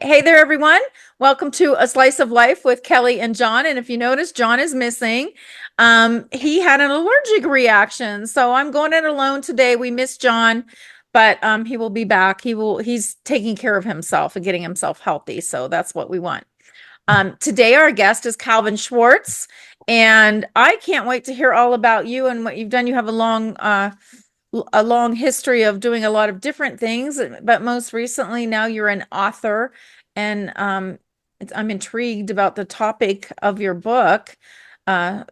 Hey there, everyone. Welcome to A Slice of Life with Kelly and John. And if you notice, John is missing. He had an allergic reaction. So I'm going it alone today. We miss John, but he will be back. He's taking care of himself and getting himself healthy. So that's what we want. Today, our guest is Calvin Schwartz. And I can't wait to hear all about you and what you've done. You have a long history of doing a lot of different things, but most recently now you're an author, and I'm intrigued about the topic of your book, uh,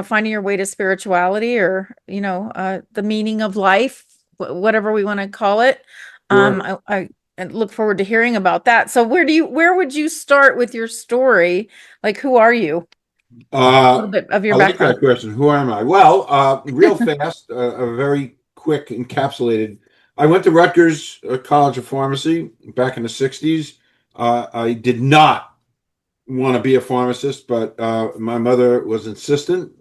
finding your way to spirituality, or the meaning of life, whatever we want to call it. Sure. I look forward to hearing about that. So where would you start with your story? Like, who are you? A Uh, little bit of your I like background. that question. Who am I? Well, real fast, a very quick encapsulated. I went to Rutgers College of Pharmacy back in the 60s. I did not want to be a pharmacist, but my mother was insistent.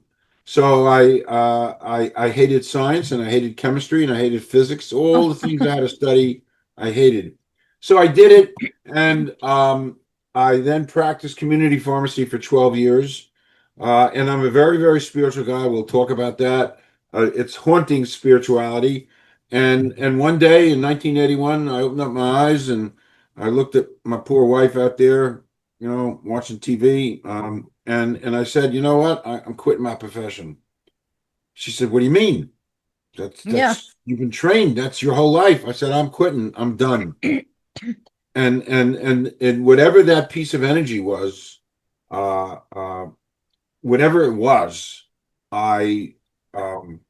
So I hated science, and I hated chemistry, and I hated physics. All the things I had to study, I hated. So I did it, and I then practiced community pharmacy for 12 years. And I'm a very, very spiritual guy. We'll talk about that. It's haunting spirituality. And one day in 1981, I opened up my eyes and I looked at my poor wife out there, watching TV. And I said, you know what? I'm quitting my profession. She said, what do you mean? Yeah. That's you've been trained. That's your whole life. I said, I'm quitting. I'm done. And whatever that piece of energy was, uh, uh, whatever it was, I um,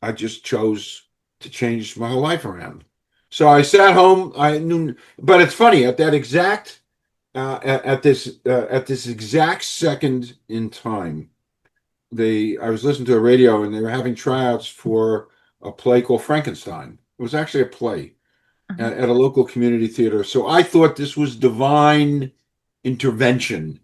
I just chose to change my whole life around. So I sat home. I knew, but it's funny at that exact at this exact second in time, they I was listening to a radio and they were having tryouts for a play called Frankenstein. It was actually a play Uh-huh. at a local community theater. So I thought this was divine intervention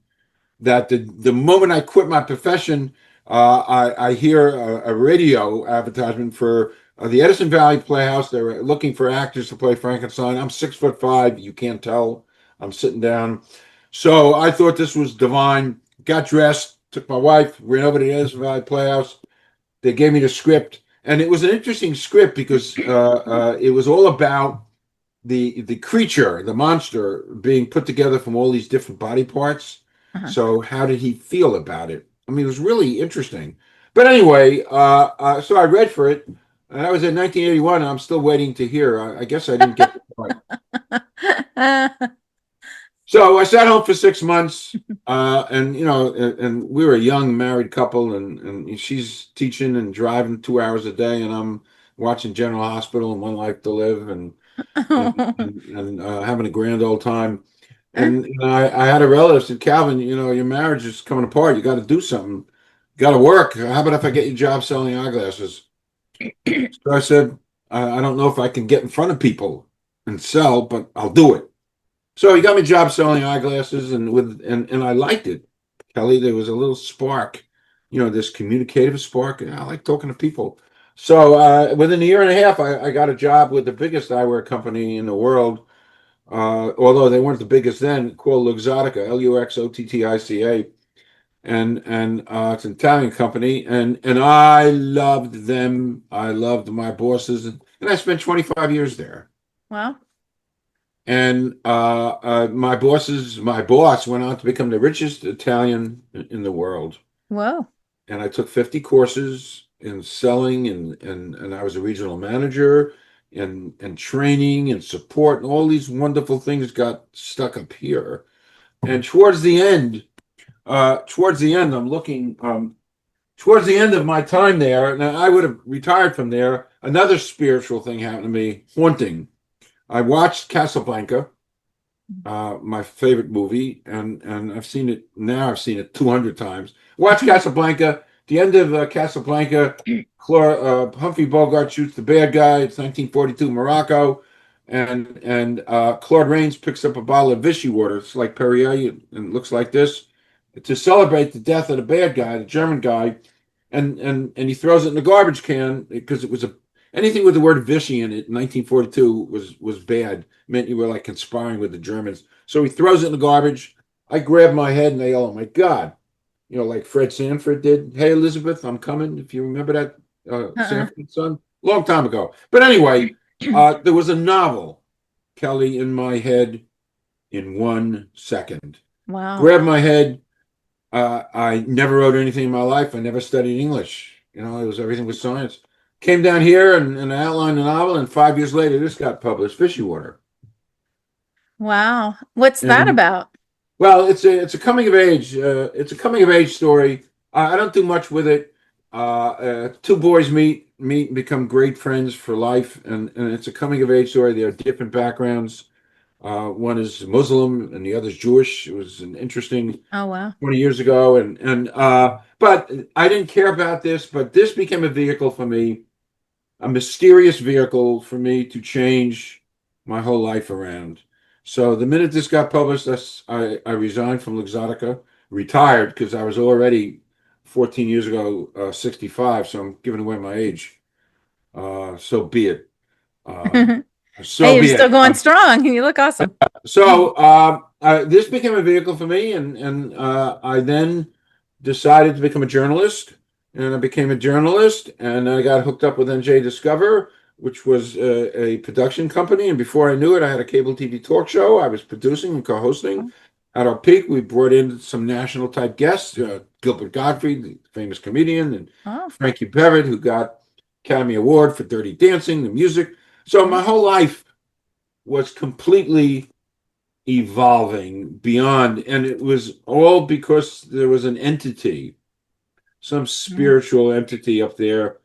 that the moment I quit my profession, I hear a radio advertisement for the Edison Valley Playhouse. They're looking for actors to play Frankenstein. I'm 6'5". You can't tell. I'm sitting down. So I thought this was divine. Got dressed, took my wife, ran over to the Edison Valley Playhouse. They gave me the script, and it was an interesting script because it was all about the creature, the monster, being put together from all these different body parts. Uh-huh. So how did he feel about it? I mean, it was really interesting. But anyway, so I read for it, and that was in 1981. And I'm still waiting to hear. I guess I didn't get the part. So I sat home for 6 months, and and we were a young married couple, and she's teaching and driving 2 hours a day, and I'm watching General Hospital and One Life to Live, and having a grand old time. And I had a relative said, Calvin, your marriage is coming apart. You got to do something. You got to work. How about if I get you a job selling eyeglasses? So I said, I don't know if I can get in front of people and sell, but I'll do it. So he got me a job selling eyeglasses, and I liked it. Kelly, there was a little spark, this communicative spark. And I like talking to people. So within a year and a half, I got a job with the biggest eyewear company in the world, although they weren't the biggest then, called Luxottica, Luxottica, and it's an Italian company, and I loved them. I loved my bosses, and I spent 25 years there. Well, And my boss went on to become the richest Italian in the world. whoa. And I took 50 courses in selling, and I was a regional manager, and training and support, and all these wonderful things got stuck up here. And towards the end, I'm looking, towards the end of my time there, now I would have retired from there. Another spiritual thing happened to me, haunting. I watched Casablanca, my favorite movie, and I've seen it now. I've seen it 200 times. Watch Casablanca. The end of Casablanca, Humphrey Bogart shoots the bad guy. It's 1942 Morocco, and Claude Rains picks up a bottle of Vichy water. It's like Perrier, and it looks like this, to celebrate the death of the bad guy, the German guy, and he throws it in the garbage can because it was a anything with the word Vichy in it in 1942 was bad. Meant you were like conspiring with the Germans. So he throws it in the garbage. I grab my head and they, oh my God, like Fred Sanford did. Hey, Elizabeth, I'm coming. If you remember that, Uh-uh. Sanford son, long time ago. But anyway, there was a novel, Kelly, in my head in 1 second. Wow. Grabbed my head. I never wrote anything in my life. I never studied English. Everything was science. Came down here and outlined the novel, and 5 years later, this got published, Fishy Water. Wow. What's that And about? well, it's a coming of age. It's a coming of age story. I don't do much with it. Two boys meet and become great friends for life, and it's a coming of age story. They have different backgrounds. One is Muslim and the other is Jewish. It was an interesting Oh, wow. 20 years ago, and but I didn't care about this. But this became a vehicle for me, a mysterious vehicle for me to change my whole life around. So the minute this got published, I resigned from Luxottica, retired because I was already 14 years ago 65. So I'm giving away my age. So be it. Uh, Hey, so you're be still it. going strong. You look awesome. This became a vehicle for me, and I then decided to become a journalist, and I became a journalist, and I got hooked up with NJ Discover, which was a production company, and before I knew it, I had a cable TV talk show. I was producing and co-hosting. At our peak, we brought in some national type guests, Gilbert Gottfried, the famous comedian, and Oh, Frankie Barrett, who got Academy Award for Dirty Dancing, the music. So yeah. my whole life was completely evolving beyond, and it was all because there was an entity, some Yeah. spiritual entity up there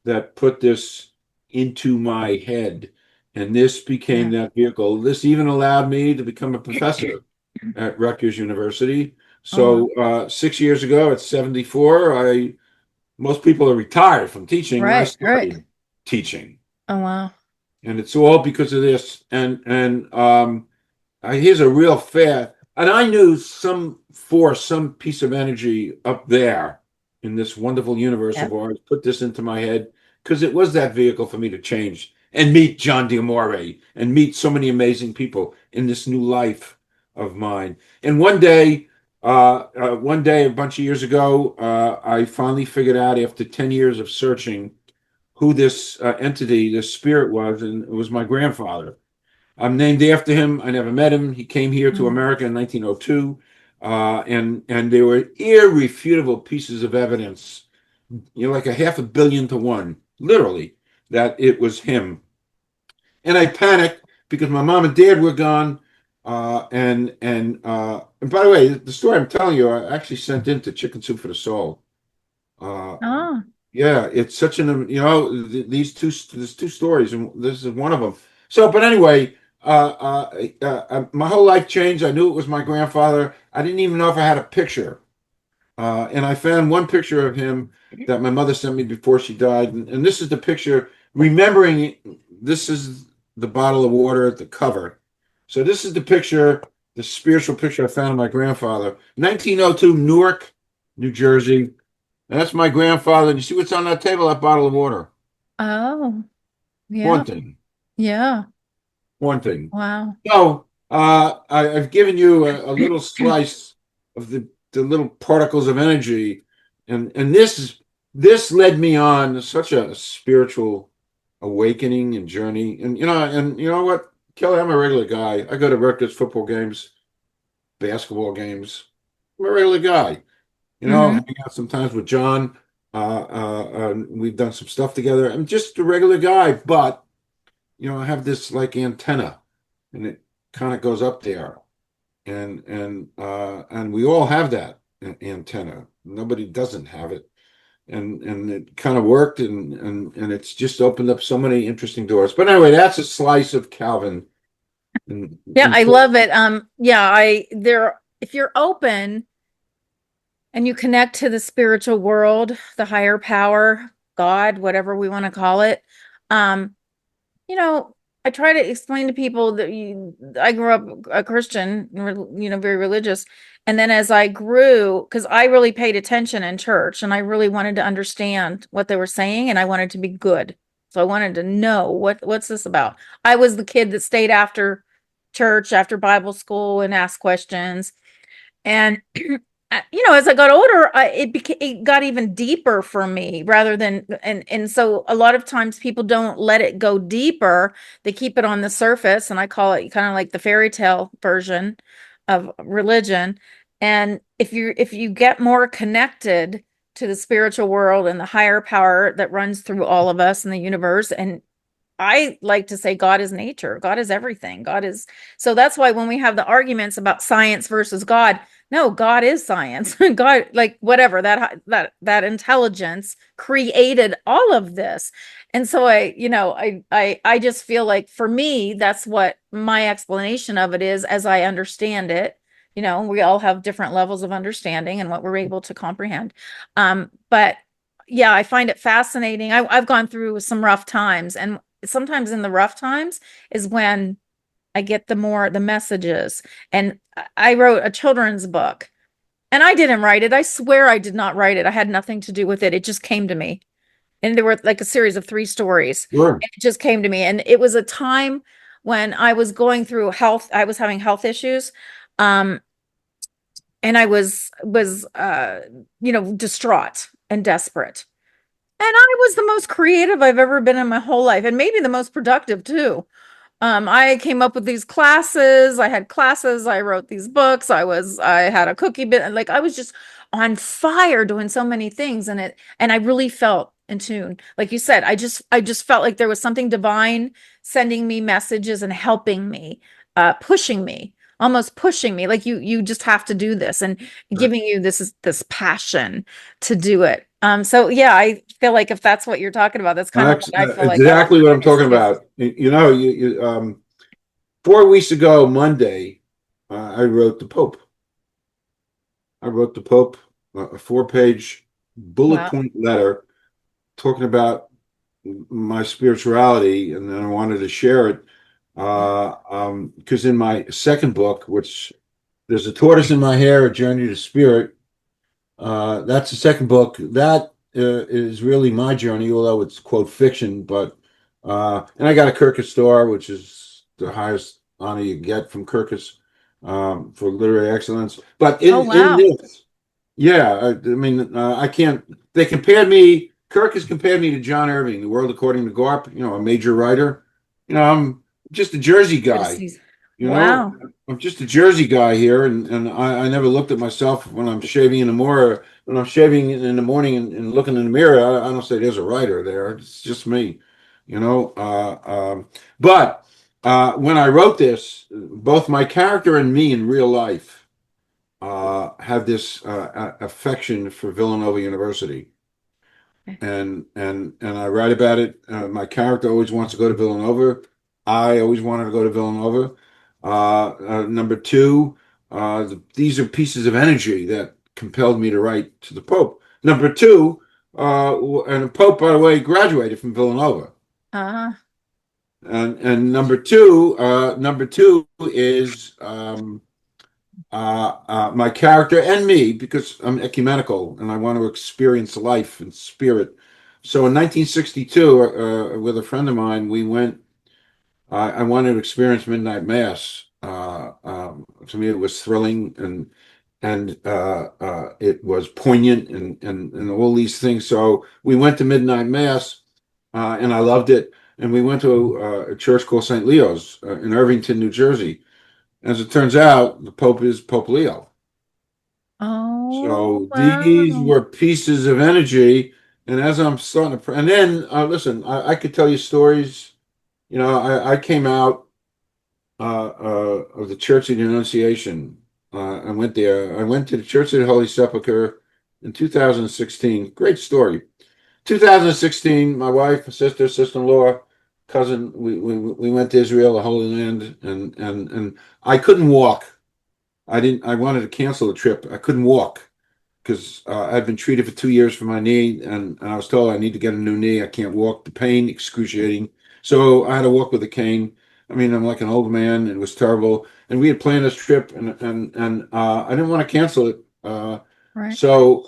that put this into my head, and this became Yeah. that vehicle. This even allowed me to become a professor at Rutgers University. Oh, wow. So 6 years ago, at 74, I most people are retired from teaching. I Right, right. started teaching, Oh, wow. and it's all because of this. And here's a real fair, and I knew some force, some piece of energy up there in this wonderful universe Yeah. of ours put this into my head because it was that vehicle for me to change and meet John D'Amore and meet so many amazing people in this new life of mine. And one day, a bunch of years ago, I finally figured out after 10 years of searching who this entity, this spirit was, and it was my grandfather. I'm named after him. I never met him. He came here to Mm. America in 1902, and there were irrefutable pieces of evidence, like a 500 million to one, literally, that it was him. And I panicked because my mom and dad were gone. And by the way, the story I'm telling you, I actually sent in to Chicken Soup for the Soul. Uh, Oh, yeah, it's such an there's two stories, and this is one of them. So, but anyway, my whole life changed. I knew it was my grandfather. I didn't even know if I had a picture, and I found one picture of him that my mother sent me before she died, and this is the picture. Remembering, this is the bottle of water at the cover. So this is the picture, the spiritual picture I found of my grandfather, 1902, Newark, New Jersey. And that's my grandfather. And you see what's on that table? That bottle of water. oh, yeah. Haunting. Yeah. Haunting. Wow. So I've given you a little slice of the little particles of energy. And this led me on such a spiritual awakening and journey. And you know what, Kelly, I'm a regular guy. I go to Rutgers football games, basketball games. I'm a regular guy. Mm-hmm. Hang out sometimes with John. We've done some stuff together. I'm just a regular guy, but I have this like antenna, and it kind of goes up there, and we all have that antenna. Nobody doesn't have it, and it kind of worked, and it's just opened up so many interesting doors. But anyway, that's a slice of Calvin. And, Yeah, and I love it. Yeah, if you're open and you connect to the spiritual world, the higher power, God, whatever we want to call it, um, you know, I try to explain to people that I grew up a Christian, very religious. And then as I grew, because I really paid attention in church and I really wanted to understand what they were saying and I wanted to be good. So I wanted to know what's this about. I was the kid that stayed after church after Bible school and ask questions. And as I got older, it got even deeper for me rather than, and so a lot of times people don't let it go deeper. They keep it on the surface, and I call it kind of like the fairy tale version of religion. And if you get more connected to the spiritual world and the higher power that runs through all of us in the universe, and I like to say God is nature. God is everything. God is, so that's why when we have the arguments about science versus God, no, God is science. God, like whatever, that intelligence created all of this. And so I just feel like for me, that's what my explanation of it is as I understand it. We all have different levels of understanding and what we're able to comprehend. But yeah, I find it fascinating. I've gone through some rough times, and sometimes in the rough times is when I get the messages. And I wrote a children's book, and I didn't write it. I swear I did not write it. I had nothing to do with it. It just came to me. And there were like a series of 3 stories. Sure. It just came to me. And it was a time when I was going through health, I was having health issues. Um, and I was distraught and desperate. And I was the most creative I've ever been in my whole life, and maybe the most productive too. I came up with these classes. I had classes. I wrote these books. I had a cookie bit. Like I was just on fire doing so many things, and I really felt in tune. Like you said, I just felt like there was something divine sending me messages and helping me, pushing me, almost pushing me. Like you just have to do this, and giving you this passion to do it. So yeah, I feel like if that's what you're talking about, that's kind of That's what I feel like all exactly what I'm this talking is. about. 4 weeks ago, Monday, I wrote the Pope. I wrote the Pope a 4-page bullet Wow. point letter talking about my spirituality, and then I wanted to share it because in my second book, which there's a tortoise in my hair, a journey to spirit. That's the second book. That is really my journey, although it's quote fiction. But and I got a Kirkus star, which is the highest honor you get from Kirkus for literary excellence. But Oh, in wow. this, yeah, I mean, I can't. They compared me. Kirk has compared me to John Irving, The World According to Garp. A major writer. I'm just a Jersey guy. Criticism. You know, Wow. I'm just a Jersey guy here, and I never looked at myself when I'm shaving in the mirror. When I'm shaving in the morning and looking in the mirror, I don't say there's a writer there. It's just me, you know. But when I wrote this, both my character and me in real life have this affection for Villanova University, and I write about it. My character always wants to go to Villanova. I always wanted to go to Villanova. Number two, these are pieces of energy that compelled me to write to the Pope. Number two, and the Pope, by the way, graduated from Villanova. Uh, And number two is my character and me, because I'm ecumenical and I want to experience life and spirit. So in 1962, with a friend of mine, we went. I wanted to experience midnight mass. To me, it was thrilling and it was poignant and all these things. So we went to midnight mass, and I loved it. And we went to a church called St. Leo's in Irvington, New Jersey. As it turns out, the Pope is Pope Leo. oh, So these wow. were pieces of energy. And as I'm starting to, and then listen, I could tell you stories. I came out of the Church of the Annunciation. I went there. I went to the Church of the Holy Sepulchre in 2016. Great story. 2016, my wife, sister-in-law, cousin, we went to Israel, the Holy Land, and I couldn't walk. I wanted to cancel the trip. I couldn't walk because I've been treated for 2 years for my knee, and I was told I need to get a new knee. I can't walk. The pain, excruciating. So I had to walk with a cane. I mean, I'm like an old man. It was terrible. And we had planned this trip, and I didn't want to cancel it. Right. So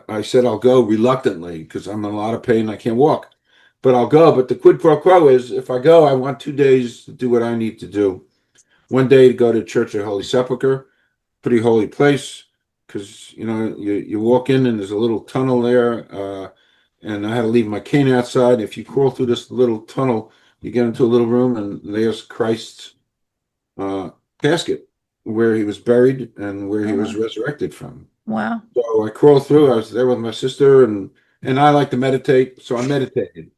I said I'll go reluctantly because I'm in a lot of pain. I can't walk, but I'll go. But the quid pro quo is if I go, I want 2 days to do what I need to do. one day to go to Church of Holy Sepulchre, pretty holy place, because you walk in and there's a little tunnel there, and I had to leave my cane outside. If you crawl through this little tunnel, you get into a little room, and there's Christ's uh, casket where he was buried and where he was Oh, resurrected from. wow. So I crawled through. I was there with my sister, and I like to meditate, so I meditated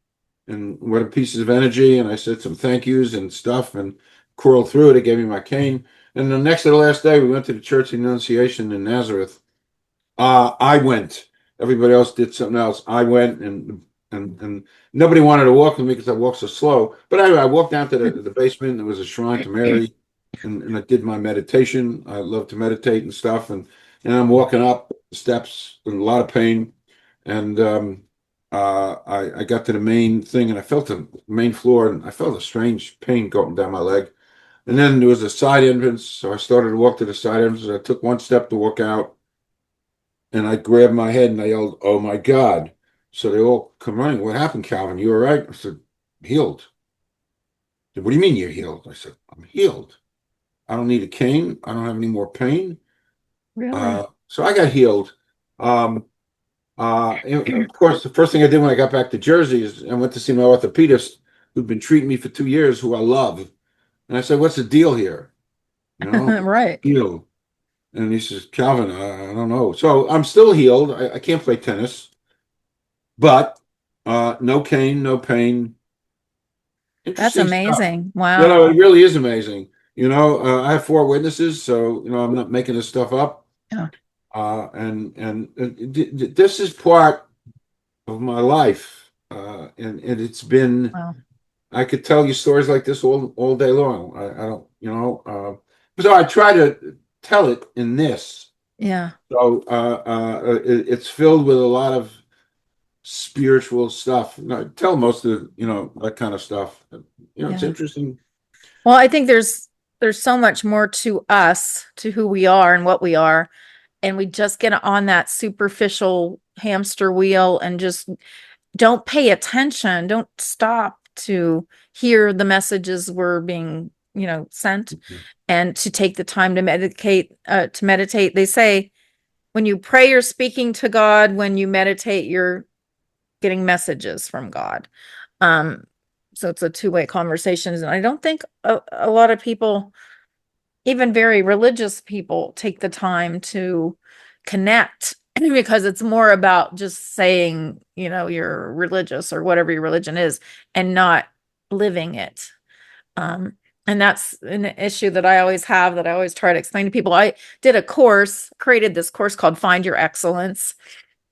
and what a pieces of energy. And I said some thank yous and stuff, and crawled through it. It gave me my cane. And the next to the last day, we went to the Church of the Annunciation in Nazareth. I went. Everybody else did something else. I went, and nobody wanted to walk with me because I walked so slow. But anyway, I walked down to the basement. There was a shrine to Mary, and I did my meditation. I love to meditate and stuff, and I'm walking up the steps in a lot of pain, and I got to the main thing, and I felt the main floor, and I felt a strange pain going down my leg. And then there was a side entrance, so I started to walk to the side entrance. I took one step to walk out, and I grabbed my head and I yelled, "Oh my God!" So they all come running. What happened, Calvin? You all right? I said, "Healed." They said, "What do you mean you're healed?" I said, "I'm healed. I don't need a cane. I don't have any more pain." Really? So I got healed. Um, and of course, the first thing I did when I got back to Jersey is I went to see my orthopedist who'd been treating me for 2 years, who I love. And I said, "What's the deal here? Right. Healed." And he says, "Calvin, I don't know." So I'm still healed. I can't play tennis, but no cane, no pain. That's Interesting stuff. amazing. Wow. It really is amazing. I have four witnesses, so I'm not making this stuff up. Yeah. And this is part of my life, and it's been. Wow. I could tell you stories like this all day long. I don't, so I try to tell it in this. Yeah. So it's filled with a lot of spiritual stuff. I tell most of that kind of stuff. It's Yeah. interesting. Well, I think there's so much more to us, to who we are and what we are, and we just get on that superficial hamster wheel and just don't pay attention, don't stop to hear the messages we're being, sent, and to take the time to meditate. They say when you pray, you're speaking to God. When you meditate, you're getting messages from God. Um, so it's a two-way conversation. And I don't think a lot of people, even very religious people, take the time to connect because it's more about just saying, you're religious or whatever your religion is and not living it. And that's an issue that I always have, that I always try to explain to people. I created this course called Find Your Excellence,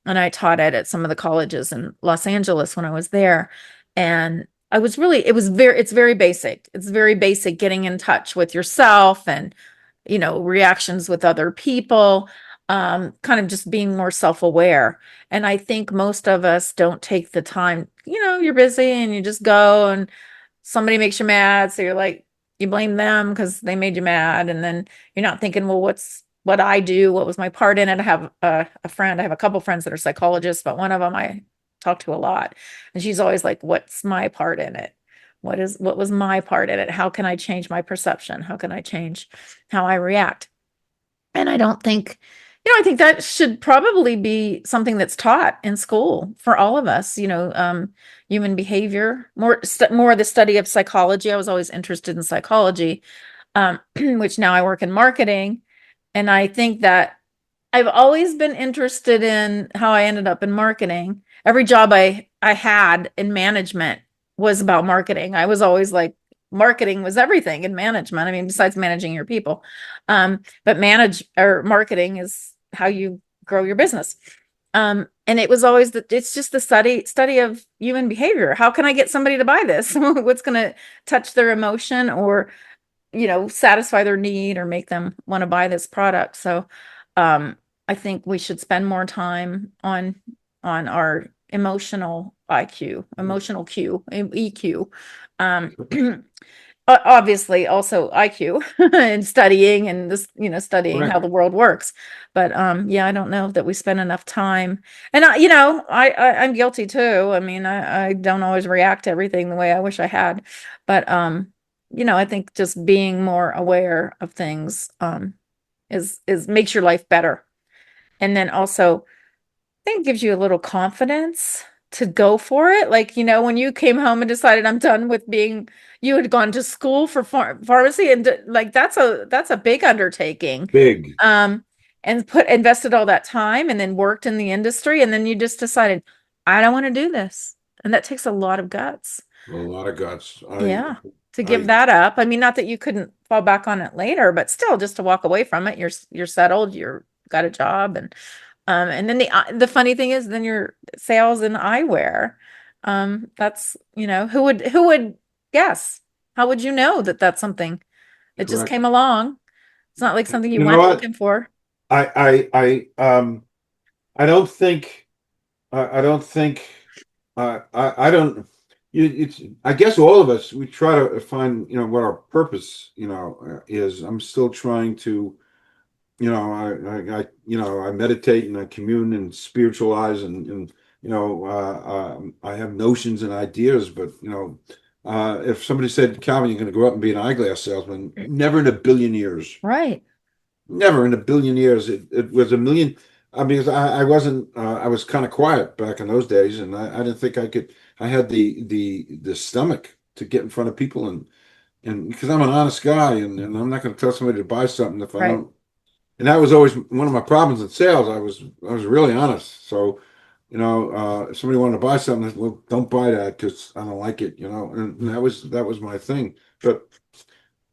and I taught it at some of the colleges in Los Angeles when I was there. And it's very basic. It's very basic, getting in touch with yourself and, reactions with other people, kind of just being more self-aware. And I think most of us don't take the time, you're busy and you just go, and somebody makes you mad. So you're like, you blame them because they made you mad. And then you're not thinking, well, what I do, what was my part in it? I have I have a couple friends that are psychologists, but one of them I talk to a lot. And she's always like, what's my part in it? What was my part in it? How can I change my perception? How can I change how I react? And I don't think, I think that should probably be something that's taught in school for all of us, human behavior, more the study of psychology. I was always interested in psychology, which now I work in marketing. And I think that I've always been interested in how I ended up in marketing. Every job I had in management was about marketing. I was always like, marketing was everything in management. I mean, besides managing your people. But marketing is how you grow your business. And it was always it's just the study of human behavior. How can I get somebody to buy this? What's going to touch their emotion, or satisfy their need, or make them want to buy this product. So I think we should spend more time on our emotional IQ, emotional Q, EQ. Um, obviously also IQ and studying, and this, studying how Correct. the world works. But yeah, I don't know that we spend enough time. And I'm guilty too. I mean, I don't always react to everything the way I wish I had. But I think just being more aware of things is makes your life better. And then also I think it gives you a little confidence to go for it. Like, when you came home and decided I'm done with you had gone to school for pharmacy and like that's a big undertaking. Big, Um, and invested all that time and then worked in the industry and then you just decided I don't want to do this. And that takes a lot of guts. a lot of guts. Yeah. To give I, that up. I mean, not that you couldn't fall back on it later, but still just to walk away from it. You're settled, you're got a job and then the funny thing is then your sales in eyewear. That's, who would guess? How would you know that that's something that just correct. came along? It's not like something you You know went what? looking for. I don't think, I don't think, I don't. It's. I guess all of us we try to find what our purpose is. I'm still trying to I meditate and I commune and spiritualize and I have notions and ideas, but if somebody said, Calvin, you're going to grow up and be an eyeglass salesman, never in a billion years. Right. Never in a billion years. It was a million. I mean, I wasn't. I was kind of quiet back in those days, and I didn't think I could. I had the stomach to get in front of people, and because I'm an honest guy, and I'm not going to tell somebody to buy something if I Right. don't. And that was always one of my problems in sales. I was really honest. So, if somebody wanted to buy something, I said, well, don't buy that because I don't like it. And that was my thing. But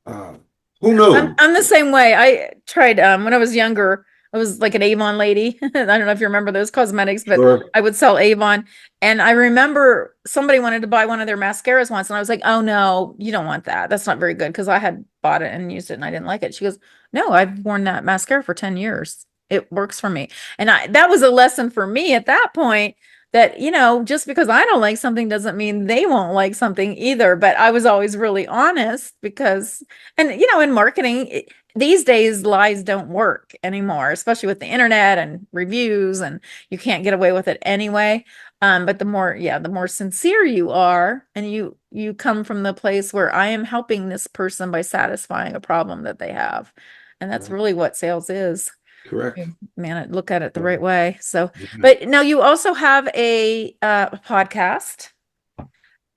uh, who I'm knows? I'm the same way. I tried when I was younger, I was like an Avon lady. I don't know if you remember those cosmetics, but Sure. I would sell Avon. And I remember somebody wanted to buy one of their mascaras once, and I was like, "Oh no, you don't want that. That's not very good." Because I had bought it and used it and I didn't like it. She goes, "No, I've worn that mascara for 10 years. It works for me." And that was a lesson for me at that point that, just because I don't like something doesn't mean they won't like something either. But I was always really honest because and in marketing, these days lies don't work anymore, especially with the internet and reviews, and you can't get away with it anyway. But the more sincere you are, and you come from the place where I am helping this person by satisfying a problem that they have, and that's Right. really what sales is. Correct. Man, I look at it the right way. So, Yeah. but now you also have a podcast.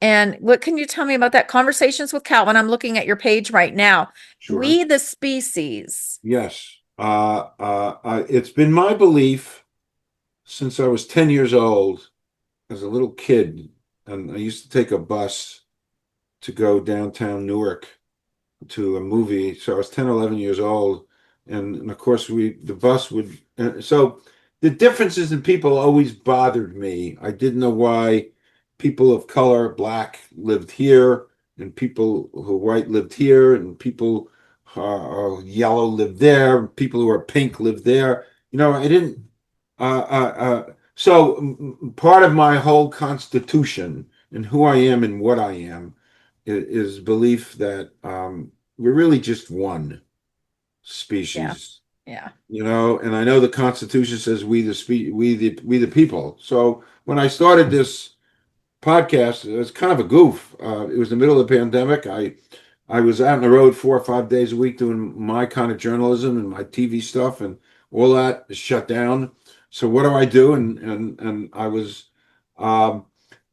And what can you tell me about that? Conversations with Calvin. I'm looking at your page right now. Sure. We the Species. Yes. It's been my belief since I was 10 years old as a little kid, and I used to take a bus to go downtown Newark to a movie. So I was 10, 11 years old. And of course, the bus would. So the differences in people always bothered me. I didn't know why people of color, black, lived here, and people who are white lived here, and people yellow lived there, people who are pink lived there. I didn't. So part of my whole constitution and who I am and what I am is belief that we're really just one Yeah. species, Yeah. and I know the Constitution says we the people. So when I started this podcast, it was kind of a goof. It was the middle of the pandemic. I was out on the road 4 or 5 days a week doing my kind of journalism and my TV stuff, and all that is shut down. So what do I do? And I was um,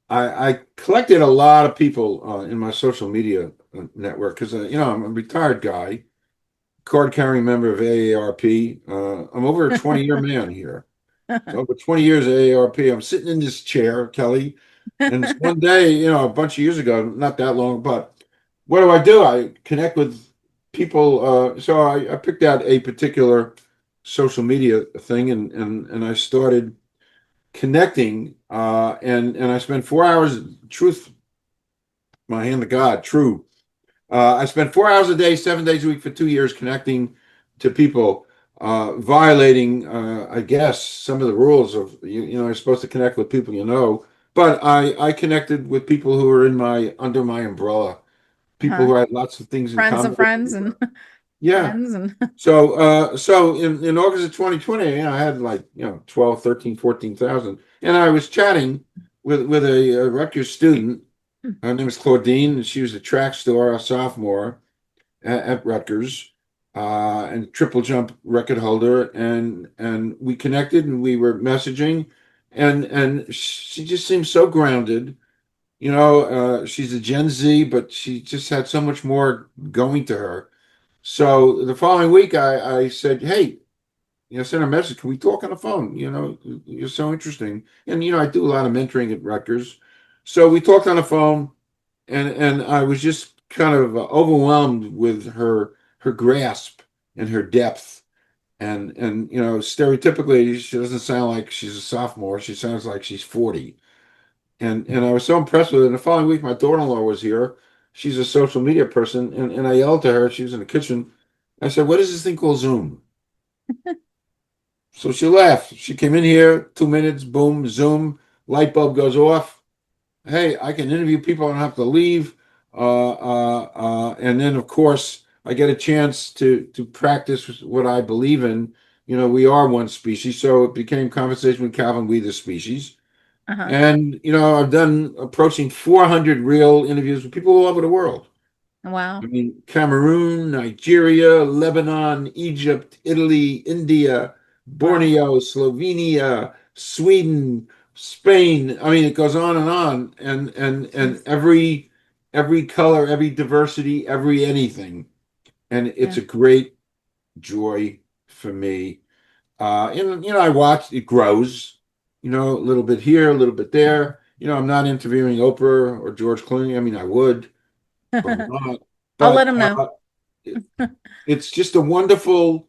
I collected a lot of people in my social media network because I'm a retired guy, card carrying member of AARP. I'm over a 20-year man here. So over 20 years of AARP, I'm sitting in this chair, Kelly, and this one day, a bunch of years ago, not that long, but what do? I connect with people. So I picked out a particular social media thing and I started connecting and I spent 4 hours, truth, my hand to God, true. I spent 4 hours a day, 7 days a week for 2 years connecting to people, violating, I guess, some of the rules of you're supposed to connect with people but I connected with people who were under my umbrella, people Huh. who had lots of things in Friends of common with friends me. and Yeah. friends and So in August of 2020, I had like 12, 13, 14,000, and I was chatting with a Rutgers student Her name is Claudine, and she was a track star, a sophomore at Rutgers, and triple jump record holder. And we connected, and we were messaging, and she just seems so grounded. She's a Gen Z, but she just had so much more going to her. So the following week, I said, "Hey, send her a message. Can we talk on the phone? You're so interesting." And I do a lot of mentoring at Rutgers, so we talked on the phone, and I was just kind of overwhelmed with her grasp and her depth. And stereotypically, she doesn't sound like she's a sophomore. She sounds like she's 40. And I was so impressed with it. And the following week, my daughter-in-law was here. She's a social media person, and I yelled to her. She was in the kitchen. I said, "What is this thing called Zoom?" So she laughed. She came in here, 2 minutes, boom, Zoom, light bulb goes off. Hey, I can interview people. I don't have to leave. And then, of course, I get a chance to practice what I believe in. We are one species, so it became conversation with Calvin. We the species. Uh-huh. And I've done approaching 400 real interviews with people all over the world. I Wow. mean, Cameroon, Nigeria, Lebanon, Egypt, Italy, India, Wow. Borneo, Slovenia, Sweden, Spain. I mean, it goes on and on, and Jeez. every color, every diversity, every anything, and it's Yeah. a great joy for me. And I watch it grows. A little bit here, a little bit there. I'm not interviewing Oprah or George Clooney. I mean, I would, but I'm not. I'll let But him know. it, it's just a wonderful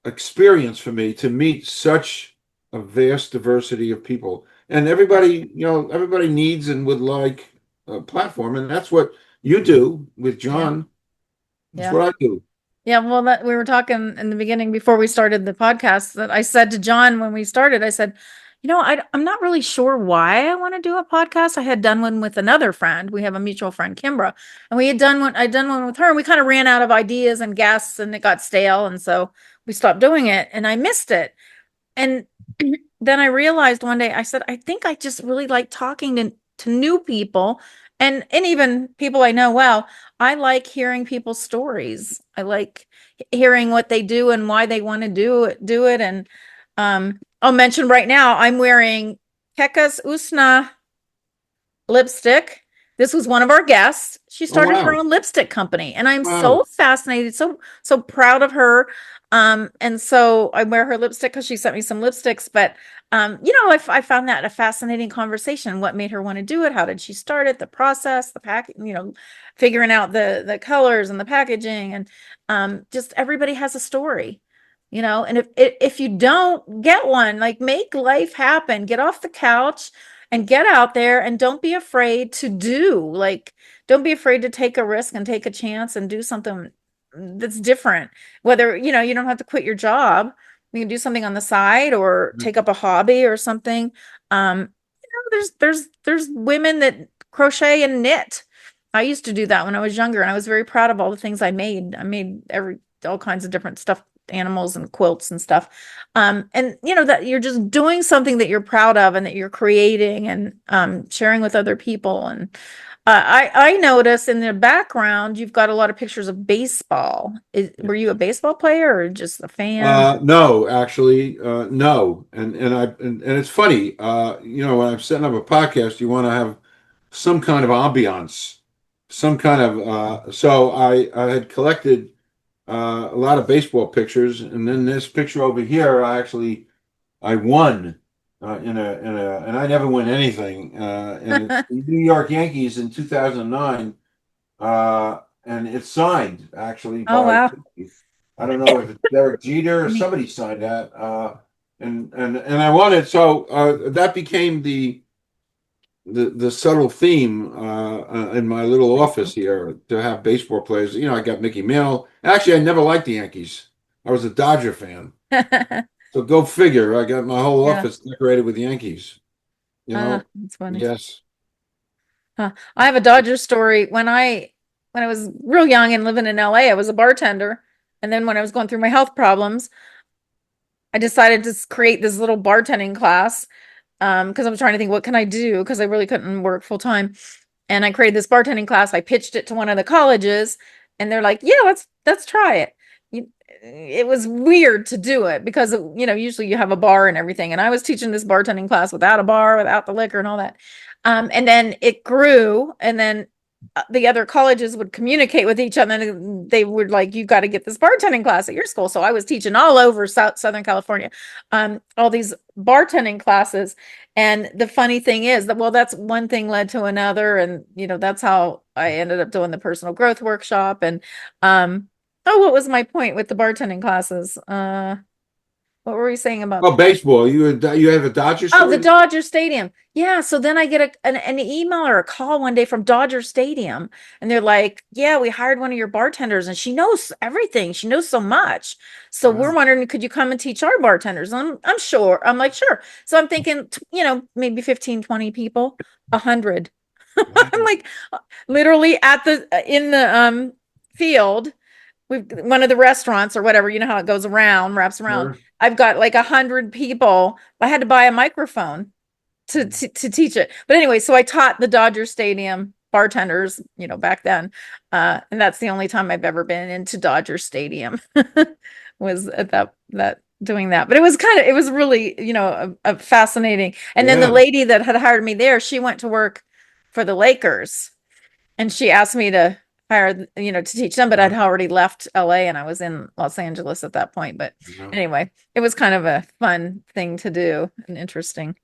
experience for me to meet such a vast diversity of people. And Yeah. everybody needs and would like a platform. And that's what you do with Yeah. John. It's Yeah. what I do. Yeah, well, that we were talking in the beginning before we started the podcast that I said to John when we started, I said, I'm not really sure why I want to do a podcast. I had done one with another friend. We have a mutual friend, Kimbra, and I'd done one with her, and we kind of ran out of ideas and guests, and it got stale, and so we stopped doing it, and I missed it. And then I realized one day, I said, I think I just really like talking to new people and even people I know well. I like hearing people's stories. I like hearing what they do and why they want to do it. And I'll mention right now, I'm wearing Keka's Usna lipstick. This was one of our guests. She Oh, started her wow. own lipstick company, and I'm so Wow. fascinated, so proud of her. And so I wear her lipstick because she sent me some lipsticks. But I found that a fascinating conversation. What made her want to do it? How did she start it? The process, the pack, figuring out the colors and the packaging, and just everybody has a story. And if you don't get one, like make life happen, get off the couch and get out there and don't be afraid to do like don't be afraid to take a risk and take a chance and do something that's different, whether you don't have to quit your job. You can do something on the side or take up a hobby or something. There's women that crochet and knit. I used to do that when I was younger, and I was very proud of all the things I made every all kinds of different stuff, animals and quilts and stuff. And that you're just doing something that you're proud of and that you're creating and sharing with other people. And I notice in the background you've got a lot of pictures of baseball. Were you a baseball player or just a fan? No, actually, no. And it's funny, when I'm setting up a podcast, you want to have some kind of ambiance, some kind of so I had collected a lot of baseball pictures, and then this picture over here, I won and I never win anything, and it's the New York Yankees in 2009, and it's signed actually Oh by, wow. I don't know if it's Derek Jeter or somebody signed that, and I won it. So that became the subtle theme in my little office here to have baseball players. I got Mickey Mantle. Actually, I never liked the Yankees. I was a Dodger fan. So go figure. I got my whole Yeah. office decorated with Yankees. You know, That's funny. yes. I have a Dodger story. When I was real young and living in LA, I was a bartender. And then when I was going through my health problems, I decided to create this little bartending class. because I was trying to think, what can I do? Because I really couldn't work full time. And I created this bartending class. I pitched it to one of the colleges, and they're like, "Yeah, let's try it." It was weird to do it because usually you have a bar and everything, and I was teaching this bartending class without a bar, without the liquor and all that. And then it grew, and then the other colleges would communicate with each other, and they were like, "You got to get this bartending class at your school." So I was teaching all over Southern California, all these bartending classes. And the funny thing is that, well, that's one thing led to another. And, that's how I ended up doing the personal growth workshop. And, oh, what was my point with the bartending classes? What were we saying about? Well, baseball. You have a Dodger Oh, the story? Dodger Stadium. Yeah. So then I get an email or a call one day from Dodger Stadium, and they're like, "Yeah, we hired one of your bartenders, and she knows everything. She knows so much. So we're Wow. wondering, could you come and teach our bartenders?" I'm sure. I'm like, sure. So I'm thinking, maybe 15, 20 people, 100. I'm Wow. like, literally at the in the field, we've one of the restaurants or whatever, how it goes around, wraps around. Sure. I've got like 100 people. I had to buy a microphone to teach it. But anyway, so I taught the Dodger Stadium bartenders, back then. And that's the only time I've ever been into Dodger Stadium was at that doing that. But it was really, a fascinating. And then the Yeah. lady that had hired me there, she went to work for the Lakers, and she asked me to hire, to teach them, but I'd Wow. already left LA and I was in Los Angeles at that point. But Wow. anyway, it was kind of a fun thing to do and interesting.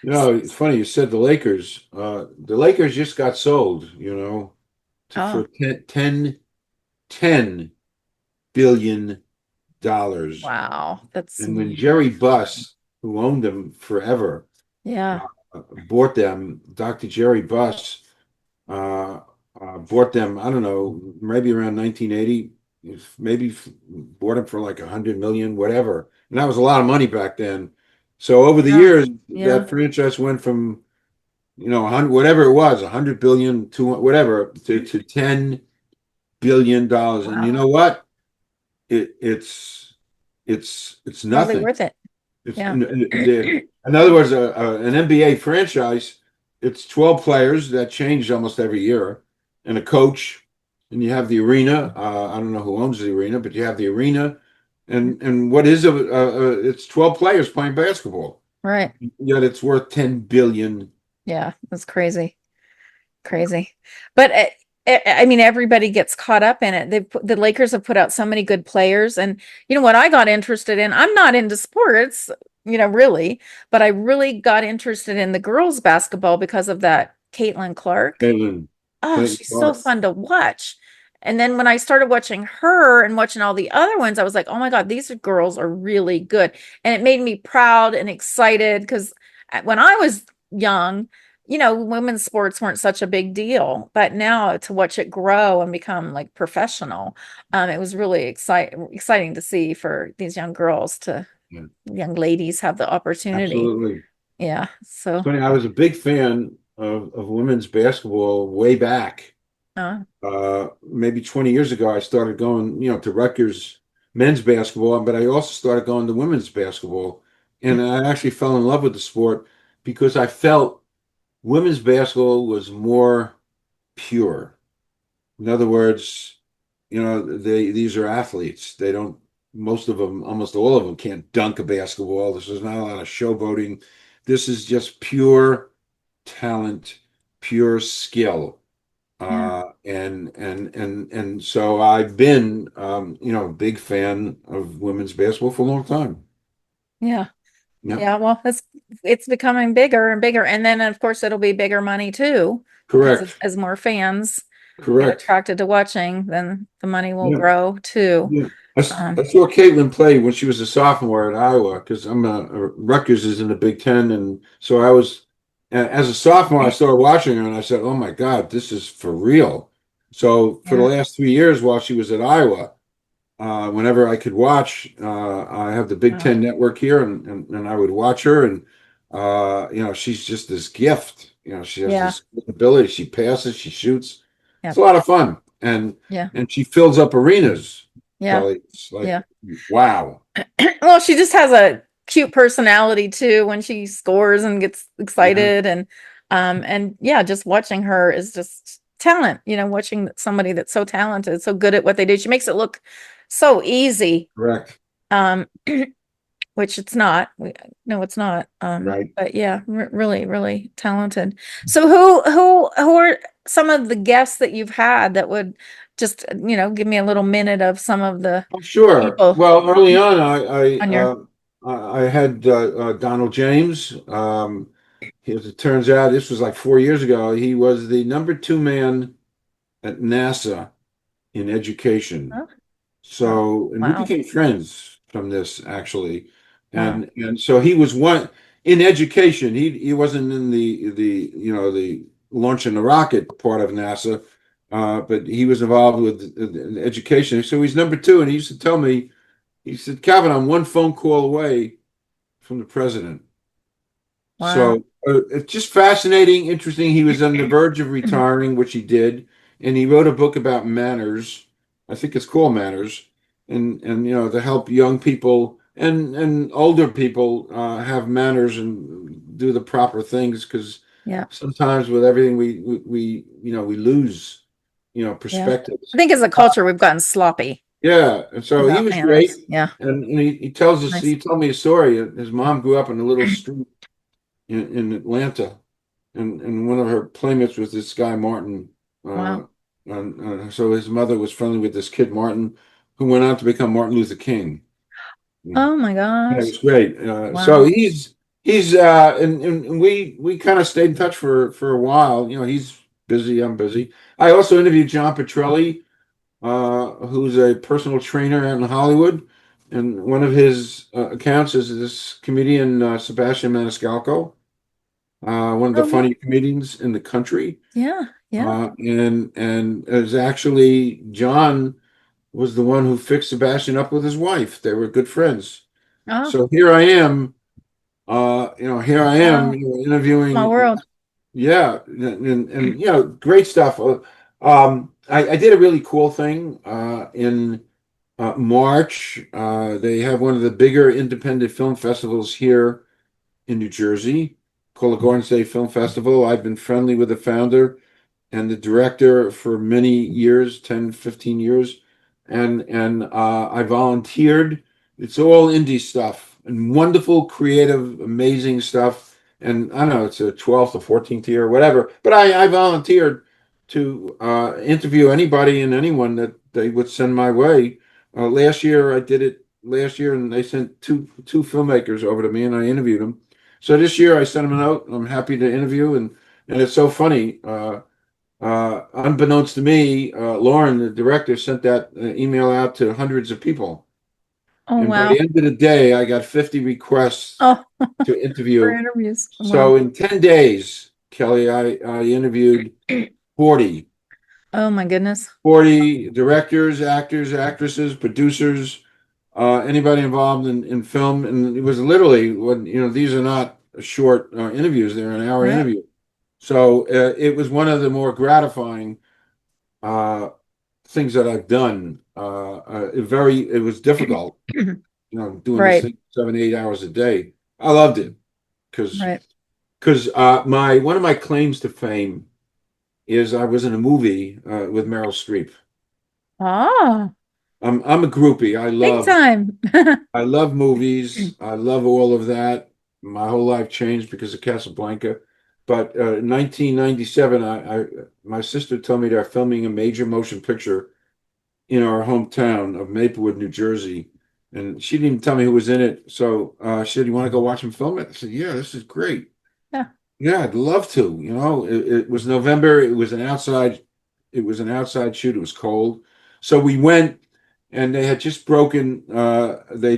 It's funny you said the Lakers. The Lakers just got sold, for Oh, 10 billion dollars. wow. That's And when Jerry Buss, who owned them forever, yeah, uh, bought them, Dr. Jerry Buss bought them, I don't know, maybe around 1980, maybe bought them for like 100 million, whatever. And that was a lot of money back then. So over the yeah, years, yeah, that franchise went from, 100, whatever it was, 100 billion to whatever, to $10 billion. And you wow. know what? It's Probably nothing. worth it. It's Yeah. in other words, an NBA franchise. It's 12 players that change almost every year, and a coach, and you have the arena. I don't know who owns the arena, but you have the arena, and what is it? It's 12 players playing basketball. Right. Yet it's worth 10 billion. Yeah, that's crazy. Crazy. But I mean, everybody gets caught up in it. The Lakers have put out so many good players. And what I got interested in, I'm not into sports, really, but I really got interested in the girls basketball because of that Caitlin Clark. Caitlin, Oh, Caitlin she's so Clark. fun to watch. And then when I started watching her and watching all the other ones, I was like, oh my God, these girls are really good. And it made me proud and excited because when I was young, women's sports weren't such a big deal. But now to watch it grow and become like professional, it was really exciting to see for these young girls to Yeah, young ladies have the opportunity. absolutely. Yeah. It's So, funny. I was a big fan of women's basketball way back. uh, Maybe 20 years ago, I started going, to Rutgers men's basketball, but I also started going to women's basketball. And I actually fell in love with the sport because I felt women's basketball was more pure. In other words, these are athletes. They don't, most of them, almost all of them can't dunk a basketball. This is not a lot of showboating. This is just pure talent, pure skill. yeah, And so I've been, a big fan of women's basketball for a long time. yeah. Yeah, Yeah, well, it's becoming bigger and bigger, and then of course it'll be bigger money too, because correct, as more fans get correct. attracted to watching, then the money will Yeah, grow too. yeah. I Um, saw Caitlin play when she was a sophomore at Iowa because Rutgers is in the Big Ten, and so as a sophomore, I started watching her, and I said, "Oh my God, this is for real." So for the yeah, last 3 years while she was at Iowa, whenever I could watch, I have the Big uh, Ten network here, and I would watch her, and she's just this gift. She has yeah, this ability. She passes, she shoots. yeah, It's a lot of fun, and yeah, and she fills up arenas. yeah, Kelly, it's like yeah. wow. Well, she just has cute personality too when she scores and gets Yeah, excited and yeah, just watching her is just talent, watching somebody that's so talented, so good at what they do. She makes it look so easy. correct. Um which it's not. No, it's not. Right. But yeah, really, really talented. So who are some of the guests that you've had that would just, give me a little minute of some of the Oh, sure. people Well, early on, on your I had Donald James. As it turns out, this was like 4 years ago. He was the number two man at NASA in education. oh, oh, So, and we wow. became friends from this actually. Wow. And so he was one in education. He wasn't in the launching the rocket part of NASA, but he was involved with education. So he's number two, and he used to tell me, he said, Calvin, I'm one phone call away from the president. Wow. So it's just fascinating, interesting. He was on the verge of retiring, which he did, and he wrote a book about manners. I think it's called Manners, and to help young people and older people have manners and do the proper things because Yeah. sometimes with everything we lose Yeah. I perspectives. think as a culture we've gotten sloppy Yeah, and so he about was great, manners. Yeah. and he tells us Nice. he told me a story. His mom grew up in a little street in Atlanta, and one of her playmates was this guy Martin. Uh, Wow. and so his mother was friendly with this kid Martin, who went on to become Martin Luther King. Yeah, Oh my it gosh. was great. So Wow. he's and we kind of stayed in touch for a while. He's busy. I'm busy. I also interviewed John Petrelli, who's a personal trainer out in Hollywood. And one of his accounts is this comedian, Sebastian Maniscalco, one of the Oh yeah. funny comedians in the country. Yeah. Yeah. And as actually John was the one who fixed Sebastian up with his wife. They were good friends. Oh, So here I am, here I am, wow. Small interviewing. world. Yeah, and great stuff. I did a really cool thing in March. They have one of the bigger independent film festivals here in New Jersey called the Garden State Film Festival. I've been friendly with the founder and the director for many years, 10, 15 years. And I volunteered. It's all indie stuff and wonderful, creative, amazing stuff. And I don't know, it's a 12th or 14th year or whatever. But I volunteered to interview anybody and anyone that they would send my way. Last year I did it last year, and they sent two filmmakers over to me, and I interviewed them. So this year I sent them a note. I'm happy to interview, and it's so funny. Unbeknownst to me, Lauren, the director, sent that email out to hundreds of people. Oh And by wow. the end of the day, I got 50 requests Oh, to for interview. interviews. Wow. So in 10 days, Kelly, I interviewed 40, Oh my goodness. 40 directors, actors, actresses, producers, anybody involved in film. And it was literally, these are not short interviews, they're an hour Right. interview. So it was one of the more gratifying uh, things that I've done. It was difficult, doing this Right. thing 7, 8 hours a day. I loved it because Right. my one of my claims to fame is I was in a movie with Meryl Streep. Ah, I'm a groupie. big time. I love movies. I love all of that. My whole life changed because of Casablanca. But in 1997, my sister told me they're filming a major motion picture in our hometown of Maplewood, New Jersey. And she didn't even tell me who was in it. So she said, "You want to go watch him film it?" I said, "Yeah, this is great. Yeah. Yeah, I'd love to." It was November. It was an outside shoot. It was cold. So we went, and they just broken they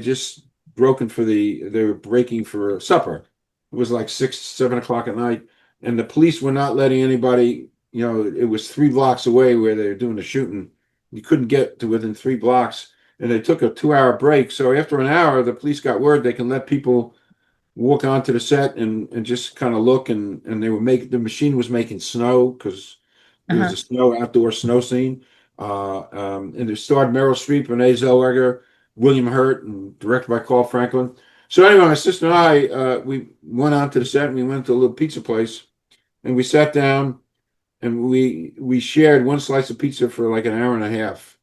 were breaking for supper. It was like 6, 7 o'clock at night. And the police were not letting anybody, it was 3 blocks away where they were doing the shooting. You couldn't get to within 3 blocks. And they took a 2 hour break. So after an hour, the police got word they can let people walk onto the set and just kind of look, and the machine was making snow because it was Uh-huh. a outdoor snow scene. And it starred Meryl Streep, Renee Zellweger, William Hurt, and directed by Carl Franklin. So anyway, my sister and I, we went out to the set and we went to a little pizza place and we sat down and we shared one slice of pizza for like an hour and a half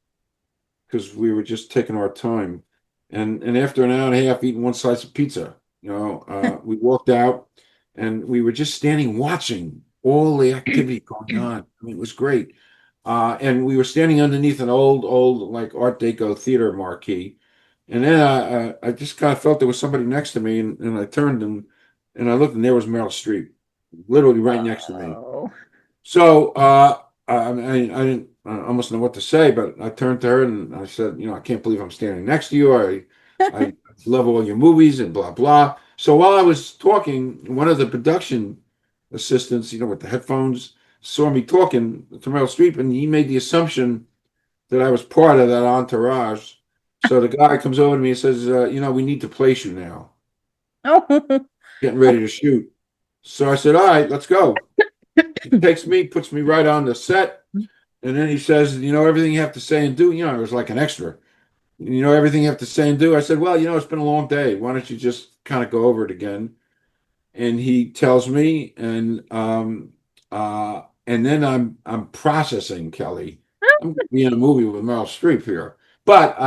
because we were just taking our time. And after an hour and a half eating one slice of pizza, we walked out and we were just standing watching all the activity going on. I mean, it was great. And we were standing underneath an old like Art Deco theater marquee. And then I just kind of felt there was somebody next to me, and I turned and I looked, and there was Meryl Streep, literally right next to me. Oh. So I didn't I almost know what to say, but I turned to her and I said, I can't believe I'm standing next to you. I love all your movies and blah blah. So while I was talking, one of the production assistants, with the headphones, saw me talking to Meryl Streep, and he made the assumption that I was part of that entourage. So the guy comes over to me and says, we need to place you now, Oh. getting ready to shoot. So I said, all right, let's go. He takes me, puts me right on the set, and then he says, everything you have to say and do. It was like an extra. Everything you have to say and do. I said, well, it's been a long day. Why don't you just kind of go over it again? And he tells me, and then I'm processing, Kelly. I'm going to be in a movie with Meryl Streep here, but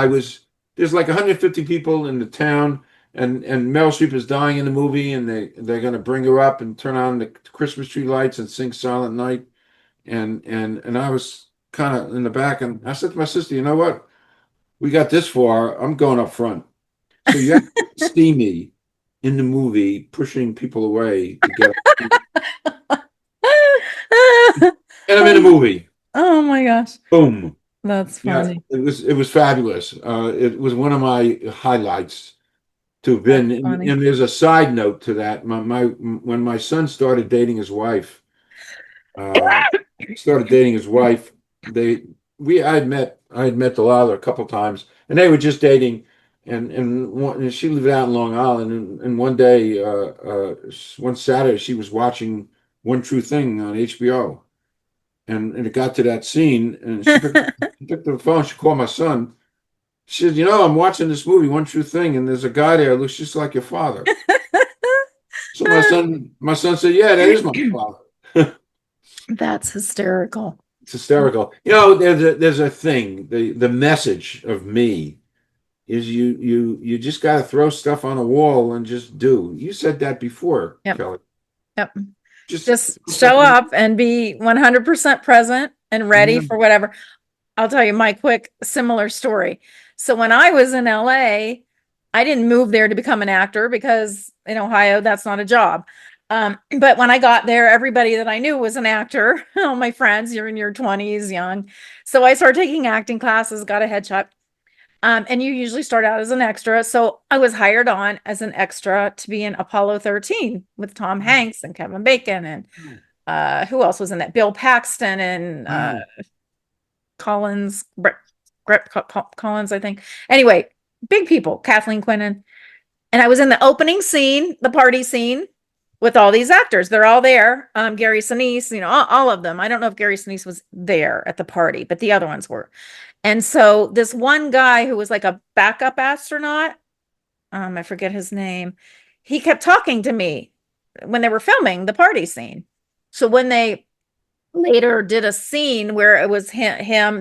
there's like 150 people in the town, and Meryl Streep is dying in the movie, and they're going to bring her up and turn on the Christmas tree lights and sing Silent Night, and I was kind of in the back, and I said to my sister, you know what? We got this far. I'm going up front. So you have to see me in the movie pushing people away to get up. And I'm in a movie. Oh my gosh. Boom. That's Yeah, funny. it was fabulous. It was one of my highlights to have That's been. And funny. there's a side note to that. When my son started dating his wife, uh, they we I had met Delilah a couple times, and they were just dating. And she lived out in Long Island, and one day, one Saturday, she was watching One True Thing on HBO, and it got to that scene, and she picked up the phone, she called my son. She said, I'm watching this movie, One True Thing, and there's a guy there who looks just like your father. So my son said, yeah, that is my father. That's hysterical. It's hysterical. There's a thing. The message of me is you just got to throw stuff on a wall and just do. You said that before, Yep. Kelly. Yep. Just Just throw stuff show on. up and be 100% present and ready Yeah. for whatever. I'll tell you my quick similar story. So when I was in LA, I didn't move there to become an actor because in Ohio, that's not a job. But when I got there, everybody that I knew was an actor. All my friends, you're in your 20s, young. So I started taking acting classes, got a headshot. And you usually start out as an extra. So I was hired on as an extra to be in Apollo 13 with Tom Hanks and Kevin Bacon and who else was in that? Bill Paxton and Wow. Collins, Brett Collins, I think. Anyway, big people, Kathleen Quinlan. And I was in the opening scene, the party scene with all these actors. They're all there. Gary Sinise, all of them. I don't know if Gary Sinise was there at the party, but the other ones were. And so this one guy who was like a backup astronaut, I forget his name, he kept talking to me when they were filming the party scene. So when they later did a scene where it was him,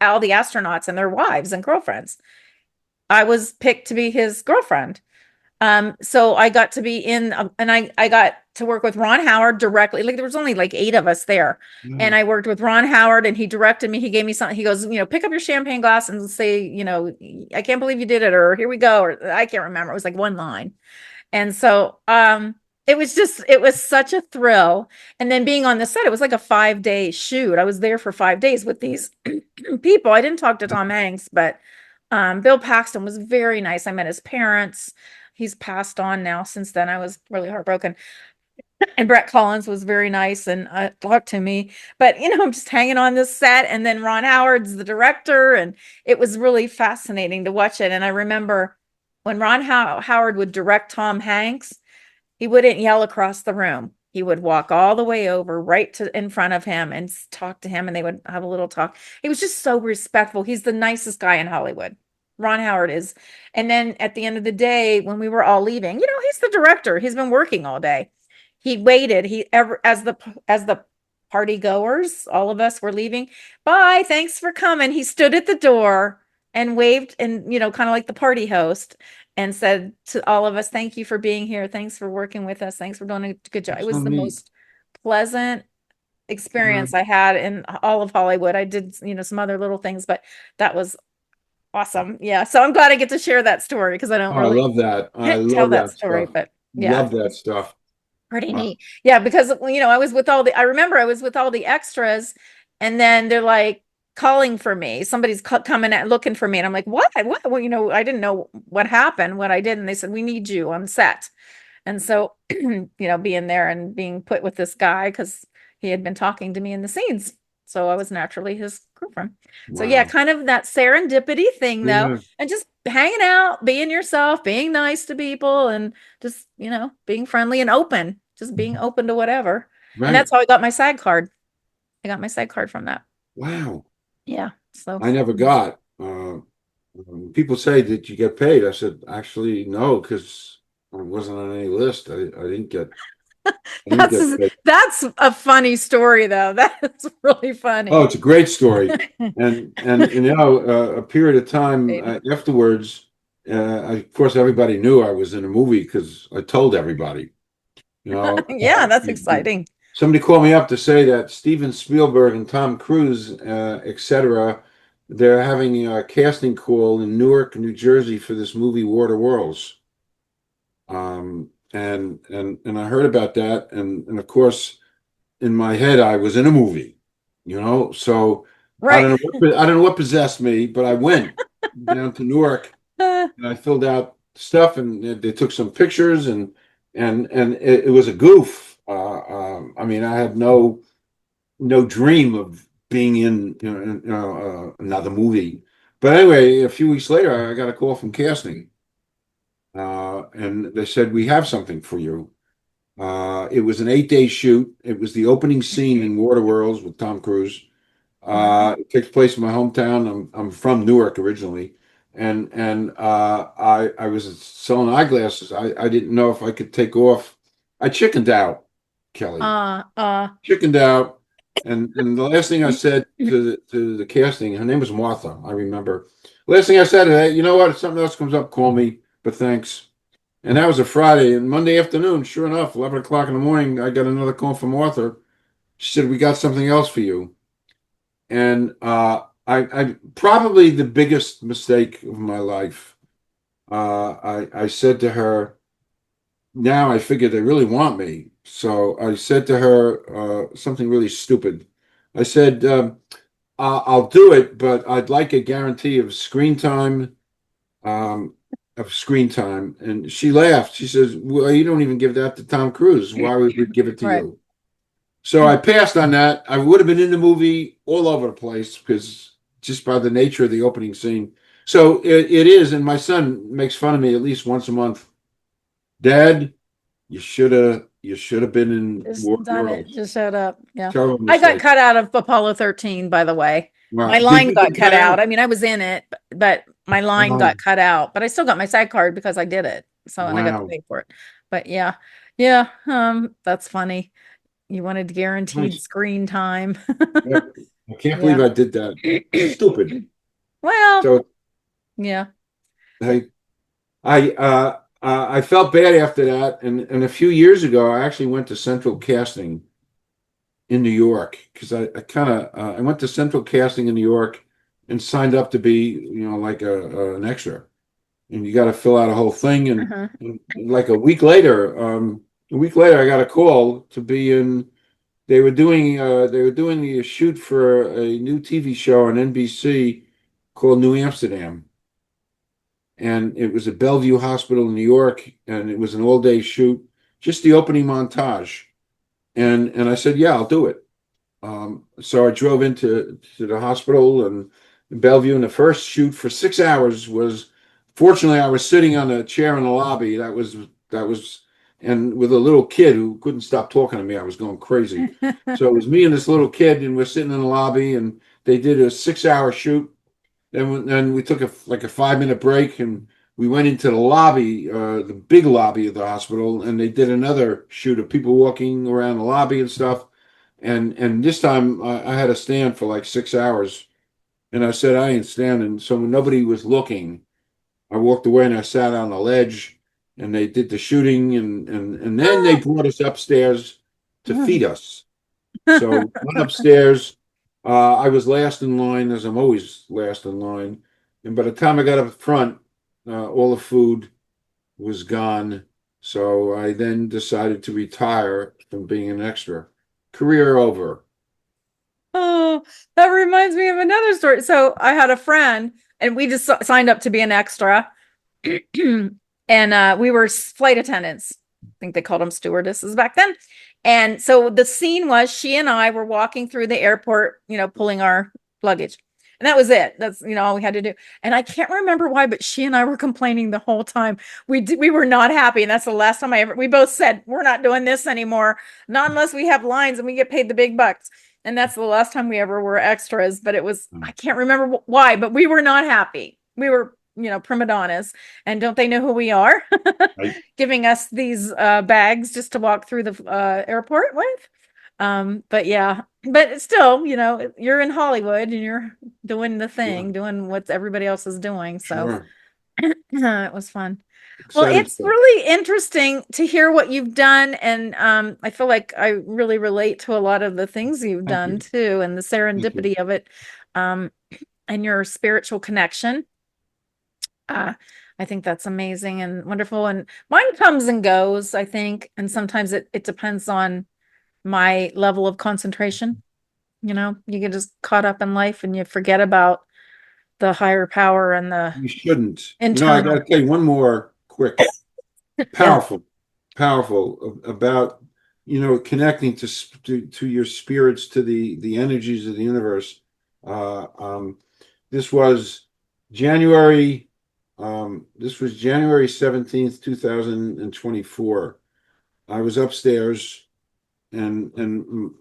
all the astronauts and their wives and girlfriends, I was picked to be his girlfriend. So I got to be in, and I got to work with Ron Howard directly. Like there was only like 8 of us there, and Wow. I worked with Ron Howard, and he directed me. He gave me something. He goes, pick up your champagne glass and say, I can't believe you did it, or here we go, or I can't remember. It was like one line, and so it was such a thrill. And then being on the set, it was like a 5-day shoot. I was there for 5 days with these people. I didn't talk to Tom Hanks, but Bill Paxton was very nice. I met his parents. He's passed on now since then. I was really heartbroken. And Brett Collins was very nice and talked to me. But, I'm just hanging on this set. And then Ron Howard's the director. And it was really fascinating to watch it. And I remember when Ron Howard would direct Tom Hanks, he wouldn't yell across the room. He would walk all the way over right to in front of him and talk to him, and they would have a little talk. He was just so respectful. He's the nicest guy in Hollywood. Ron Howard is. And then at the end of the day, when we were all leaving, he's the director. He's been working all day. He waited. He ever as the party goers, all of us were leaving. Bye, thanks for coming. He stood at the door and waved, and kind of like the party host, and said to all of us, "Thank you for being here. Thanks for working with us. Thanks for doing a good job." It That's so was the neat. most pleasant Yeah. experience I had in all of Hollywood. I did, some other little things, but that was awesome. Yeah. So I'm glad I get to share that story because I don't Oh, I really love that. I tell love that that story, stuff. but yeah, Love that stuff. pretty Uh, neat. Yeah, because I remember I was with all the extras, and then they're like calling for me. Somebody's coming at looking for me, and I'm like, "What? What?" Well, I didn't know what happened, what I did, and they said, "We need you on set." And so, being there and being put with this guy because he had been talking to me in the scenes. So I was naturally his girlfriend. So yeah, wow. kind of that serendipity thing though, Yeah. and just hanging out, being yourself, being nice to people, and just, being friendly and open, just being open to whatever. And Right. that's how I got my SAG card. I got my SAG card from that. Wow. Yeah. So I never got. People say, "Did you get paid?" I said, "Actually, no, because I wasn't on any list. I didn't get. I didn't that's get paid." that's a funny story though. That's really Oh, funny. it's a great story, and a period of time afterwards, of course, everybody knew I was in a movie because I told everybody. Yeah, that's exciting. Somebody called me up to say that Steven Spielberg and Tom Cruise, etc., they're having a casting call in Newark, New Jersey for this movie Water Worlds. And I heard about that, and of course, in my head, I was in a movie, So Right. I don't know what possessed me, but I went down to Newark Uh, and I filled out stuff, and they took some pictures, and it was a goof. I mean, I had no dream of being in another movie. But anyway, a few weeks later, I got a call from casting, and they said, "We have something for you." It was an 8-day shoot. It was the opening scene in Waterworlds with Tom Cruise. wow. It takes place in my hometown. I'm from Newark originally, and I was selling eyeglasses. I didn't know if I could take off. I chickened out, Kelly. Uh, uh, Chickened out, and the last thing I said to the casting, her name was Martha. I remember. Last thing I said, "Hey, you know what? If something else comes up, call me. But thanks." And that was a Friday. And Monday afternoon, sure enough, 11 o'clock in the morning, I got another call from Arthur. She said, "We got something else for you." And I probably the biggest mistake of my life. I said to her, now I figure they really want me. So I said to her something really stupid. I said, I'll do it, but I'd like a guarantee of screen time and she laughed. She says, "Well, you don't even give that to Tom Cruise. Why would we give it to right. you?" So I passed on that. I would have been in the movie all over the place because just by the nature of the opening scene. So it is, and my son makes fun of me at least once a month. Dad, you should have been in Just War done it. Worlds. Just showed up. Yeah. Terrible I got mistake. cut out of Apollo 13, by the way. Wow. My Did line you got get cut cut out. out? I mean, I was in it, but my line Oh, got cut out. But I still got my SAG card because I did it. So, and I got to wow. pay for it. But yeah. Yeah. That's funny. You wanted guaranteed Nice. screen time. Yep. I can't believe Yeah. I did that. Stupid. Well, So yeah. I I felt bad after that, and a few years ago, I actually went to Central Casting in New York because I kind of I went to Central Casting in New York and signed up to be like an extra, and you got to fill out a whole thing, Uh-huh. and like a week later, I got a call to be in. They were doing the shoot for a new TV show on NBC called New Amsterdam, and it was at Bellevue Hospital in New York, and it was an all-day shoot, just the opening montage. And I said, yeah, I'll do it. So I drove into to the hospital and in Bellevue, and the first shoot for 6 hours was, fortunately, I was sitting on a chair in the lobby. That was, and with a little kid who couldn't stop talking to me, I was going crazy. So it was me and this little kid, and we're sitting in the lobby, and they did a 6 hour shoot. then we took like a 5 minute break, and we went into the lobby, the big lobby of the hospital, and they did another shoot of people walking around the lobby and stuff. And this time I had to stand for like 6 hours, and I said I ain't standing. So when nobody was looking, I walked away and I sat on the ledge, and they did the shooting, and then they brought us upstairs to feed us. So went upstairs. I was last in line, as I'm always last in line. And by the time I got up front, all the food was gone. So I then decided to retire from being an extra. Career over. Oh, that reminds me of another story. So I had a friend and we just signed up to be an extra. And we were flight attendants. I think they called them stewardesses back then. And so the scene was she and I were walking through the airport, pulling our luggage. And that was it. That's, all we had to do. And I can't remember why, but she and I were complaining the whole time. We were not happy. And that's the last time we both said, we're not doing this anymore. Not unless we have lines and we get paid the big bucks. And that's the last time we ever were extras. But it was, I can't remember why, but we were not happy. We were, prima donnas. And don't they know who we are? I, Giving us these bags just to walk through the airport with. But yeah, but it's still, you're in Hollywood and you're doing the thing, sure, doing what everybody else is doing. So sure. it was fun. Well, Exciting it's stuff. really interesting to hear what you've done. And I feel like I really relate to a lot of the things you've Thank done you. too, and the Thank you. serendipity of it, um, and your spiritual connection. Uh, I think that's amazing and wonderful. And mine comes and goes, I think. And sometimes it depends on my level of concentration. You get just caught up in life and you forget about the higher power and the You shouldn't. I got to internal. tell you one more quick, Yeah. powerful, powerful about connecting to your spirits, to the energies of the universe. Uh, um, this was January. This was January 17th, 2024. I was upstairs, and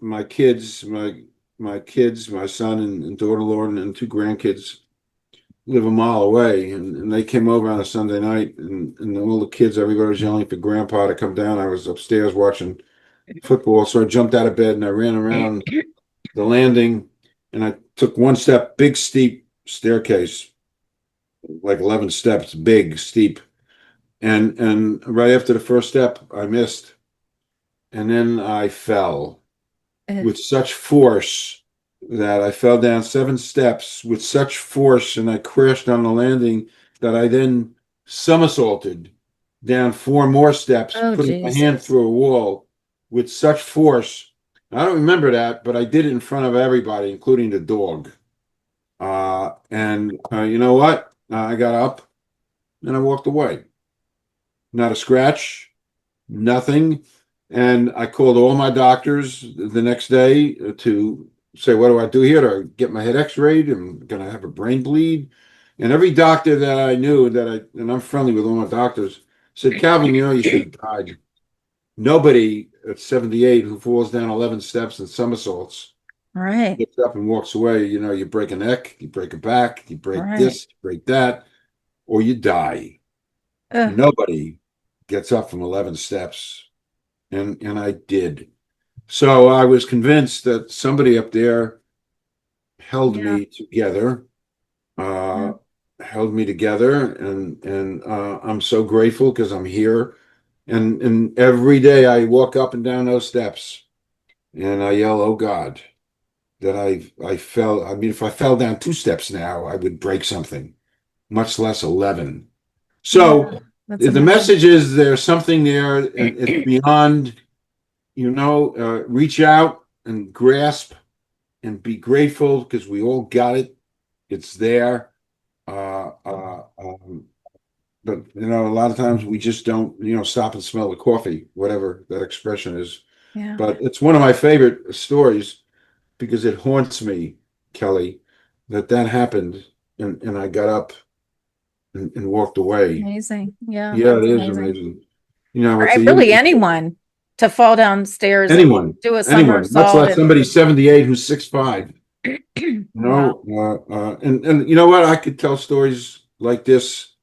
my kids, my son and daughter-in-law, and two grandkids live a mile away, and they came over on a Sunday night, and all the kids, everybody was yelling for grandpa to come down. I was upstairs watching football, so I jumped out of bed and I ran around the landing, and I took one step, big steep staircase, like 11 steps, big steep, and right after the first step I missed, and then I fell with such force that I fell down 7 steps with such force, and I crashed on the landing, that I then somersaulted down 4 more steps, Oh, putting my geez. hand through a wall with such force. I don't remember that, but I did it in front of everybody, including the dog. And you know what? I got up and I walked away. Not a scratch, nothing. And I called all my doctors the next day to say, what do I do here? Do I get my head x-rayed? I'm going to have a brain bleed. And every doctor that I knew and I'm friendly with all my doctors, said, Calvin, you should have died. Nobody at 78 who falls down 11 steps and somersaults Right. gets up and walks away. You break a neck, you break a back, you break Right. this, you break that, or you die. Ugh, Nobody gets up from 11 steps. And I did. So I was convinced that somebody up there held yeah. me together, Yeah. uh, and I'm so grateful because I'm here. And every day I walk up and down those steps, and I yell, "Oh God!" That I fell. I mean, if I fell down 2 steps now, I would break something, much less 11. Yeah. So That's the amazing. message is there's something there, and it's beyond. Reach out and grasp and be grateful because we all got it. It's there. Uh, uh, um, but a lot of times we just don't, stop and smell the coffee, whatever that expression is. Yeah. But it's one of my favorite stories because it haunts me, Kelly, that happened, and I got up and walked away. Amazing. Yeah. Yeah, it That's is amazing. amazing. Or It's a really unique anyone to fall downstairs and anyone, do a anyone, much somersault less and somebody 78 who's 6'5". Wow. And you know what? I could tell stories like this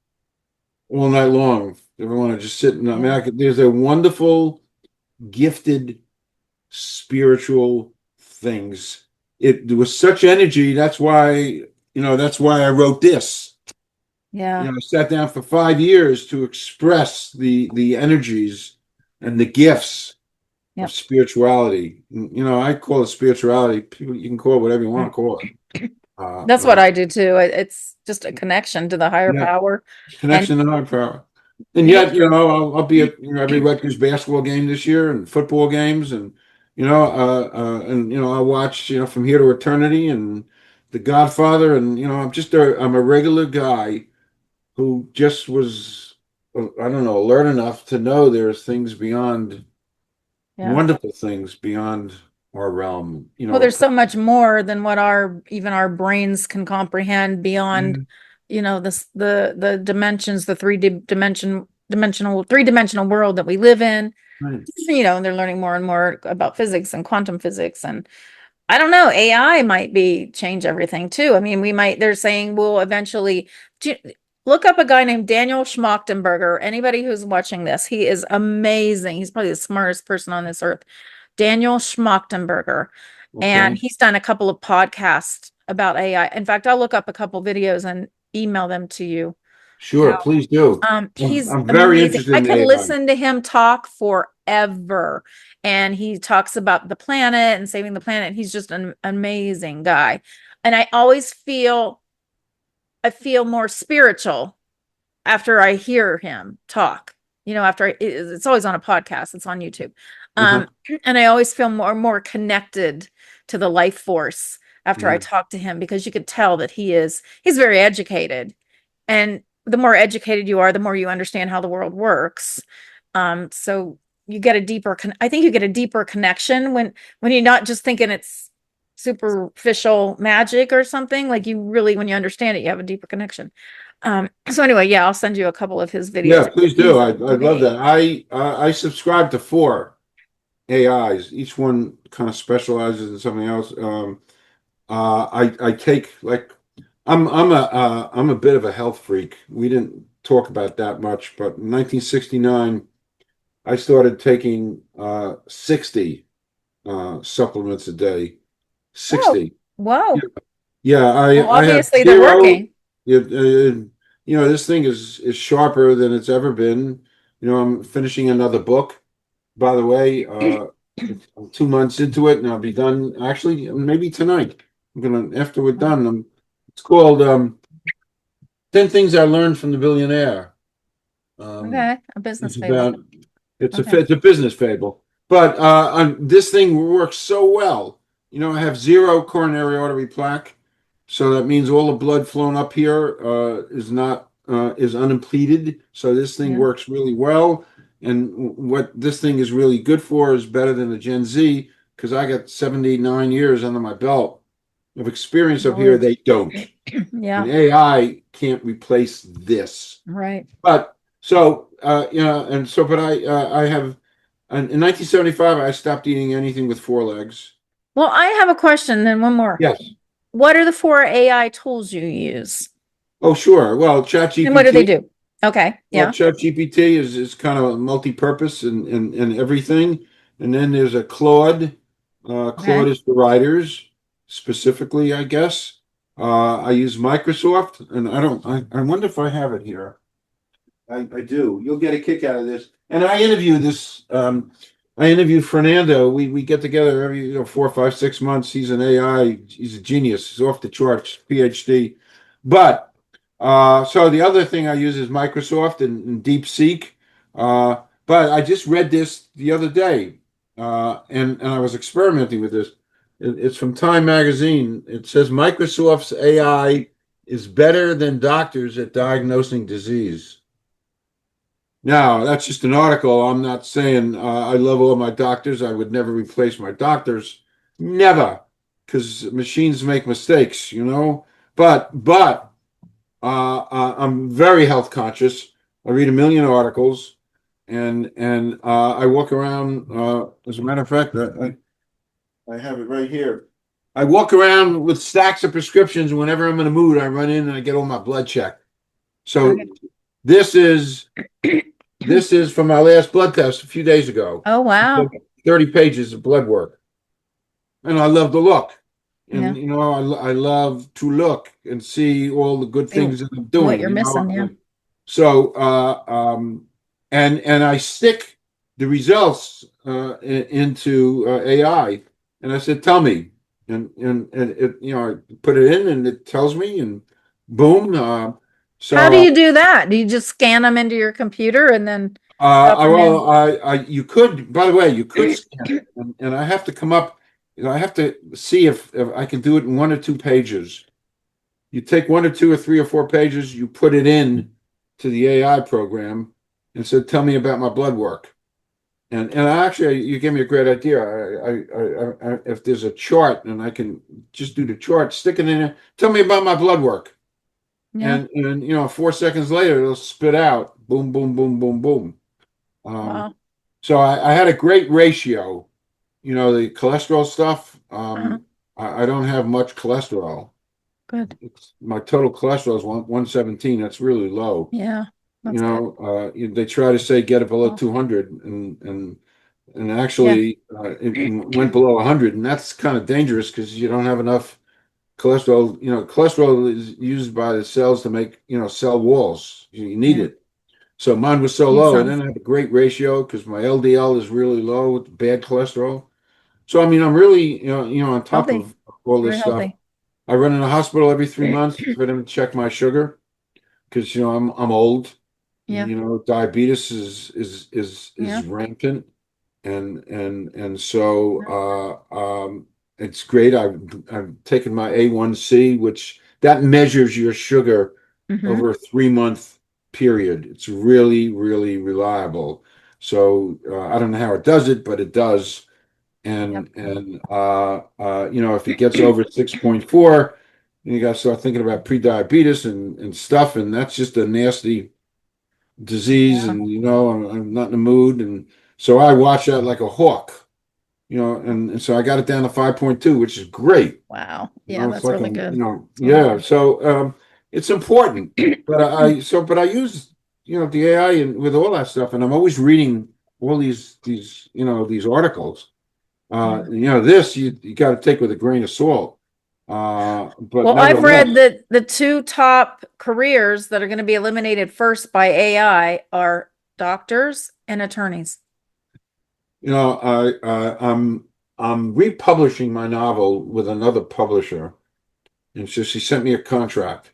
all night long. Everyone to just sit and I mean, Yeah. there's a wonderful, gifted, spiritual things. There was such energy. That's why I wrote this. Yeah. I sat down for 5 years to express the energies and the gifts of Yep. spirituality. I call it spirituality. People, you can call it whatever you want Mm. to call it. Uh, That's what uh, I do too. It's just a connection to the higher yeah, power and connection to high power. And yet, nature. I'll be at every Rutgers basketball game this year and football games, and I watch from here to eternity and The Godfather, and I'm a regular guy who just was I don't know alert enough to know there's things beyond Yeah. wonderful things beyond our realm. Well, there's so much more than what our brains can comprehend beyond, Yeah, the dimensions, the three-dimensional world that we live in. right. And they're learning more and more about physics and quantum physics. And I don't know, AI might be change everything too. I mean, they're saying we'll eventually look up a guy named Daniel Schmachtenberger. Anybody who's watching this, he is amazing. He's probably the smartest person on this earth. Daniel Schmachtenberger. And Okay. he's done a couple of podcasts about AI. In fact, I'll look up a couple videos and email them to you. Sure, please do. He's I'm very amazing. interested I in could AI. listen to him talk forever. And he talks about the planet and saving the planet. He's just an amazing guy. And I feel more spiritual after I hear him talk. It's always on a podcast, it's on YouTube. Um, Uh-huh. and I always feel more connected to the life force after I Yeah. talk to him because you could tell that he's very educated. And the more educated you are, the more you understand how the world works. So you get I think you get a deeper connection when you're not just thinking it's superficial magic or something. Like you really, when you understand it, you have a deeper connection. So anyway, yeah, I'll send you a couple of his videos. Yeah, please do. He's I love that. amazing. I subscribe to four AIs. Each one kind of specializes in something else. I take like I'm a bit of a health freak. We didn't talk about that much, but in 1969 I started taking 60 supplements a day. Oh, 60. Yeah, whoa. yeah, Well, I have obviously they're zero. working. This thing is sharper than it's ever been. I'm finishing another book. By the way, I'm 2 months into it, and I'll be done. Actually, maybe tonight. After we're done. It's called 10 Things I Learned from the Billionaire. Um, Okay, a business it's fable. about Okay. it's a business fable, but this thing works so well. I have zero coronary artery plaque, so that means all the blood flowing up here is unimpeded. So this thing Yeah. works really well. And what this thing is really good for is better than the Gen Z because I got 79 years under my belt of experience up here. Knowledge. They don't, and Yeah, AI can't replace this. right. But so and so, but I have in 1975 I stopped eating anything with four legs. Well, I have a question, then one more. Yes. What are the four AI tools you use? Oh, sure. Well, And what do they ChatGPT. do? Okay, Well, yeah. ChatGPT is kind of multi-purpose and everything. And then there's a Claude. Claude Okay. is for writers specifically, I guess. I use Microsoft, and I wonder if I have it here. I do. You'll get a kick out of this. And I interview this. I interview Fernando. We get together every 4, 5, 6 months. He's an AI. He's a genius. He's off the charts. PhD. But so the other thing I use is Microsoft and DeepSeek. But I just read this the other day, and I was experimenting with this. It's from Time Magazine. It says Microsoft's AI is better than doctors at diagnosing disease. Now, that's just an article. I'm not saying I love all my doctors. I would never replace my doctors. Never, because machines make mistakes. But I'm very health conscious. I read a million articles, and I walk around. As a matter of fact, I have it right here. I walk around with stacks of prescriptions. Whenever I'm in a mood, I run in and I get all my blood checked. So Okay. this is this is from my last blood test a few days ago. Oh, wow. 30 pages of blood work. And I love the look. Yeah. And I love to look and see all the good See things that I'm what doing, you're missing. Yeah. So and I stick the results into AI, and I said, "Tell me," and it, I put it in, and it tells me, and boom. How do So you do that? Do you just scan them into your computer and then drop I them in? well, you could. By the way, you could scan it, and I have to come up. I have to see if I can do it in 1 or 2 pages. You take 1 or 2 or 3 or 4 pages, you put it in to the AI program, and said, "Tell me about my blood work." And actually, you gave me a great idea. If there's a chart, and I can just do the chart, stick it in there. Tell me about my blood work, Yeah. and 4 seconds later, it'll spit out boom, boom, boom, boom, boom. Um, Wow. so I had a great ratio. The cholesterol stuff. Uh-huh. I don't have much cholesterol. Good. My total cholesterol is 117. That's really low. Yeah. That's good. They try to say get it below Well, 200, and yeah. actually it went below 100, and that's kind of dangerous because you don't have enough cholesterol. Cholesterol is used by the cells to make cell walls. You need Yeah. it. So mine was so Need low, and some. then I have a great ratio because my LDL is really low with bad cholesterol. So I mean, I'm really on top Healthy. of all this Very stuff. healthy. I run in the hospital every 3 months for them to check my sugar because I'm old. Yeah. Diabetes is Yeah. rampant, and so it's great. I've taken my A1C, which that measures your sugar Mm-hmm. over a 3 month period. It's really, really reliable. So I don't know how it does it, but it does. Yep. And if it gets over 6.4, you got to start thinking about prediabetes and stuff, and that's just a nasty disease. Yeah. And I'm not in the mood, and so I watch that like a hawk. And so I got it down to 5.2, which is great. Wow. Yeah, It's that's like really good. It's really yeah. good. So it's important, but I use the AI and with all that stuff, and I'm always reading all these articles. Yeah. This you got to take with a grain of salt. But Well, I've read nevertheless, that the two top careers that are going to be eliminated first by AI are doctors and attorneys. I'm republishing my novel with another publisher, and so she sent me a contract,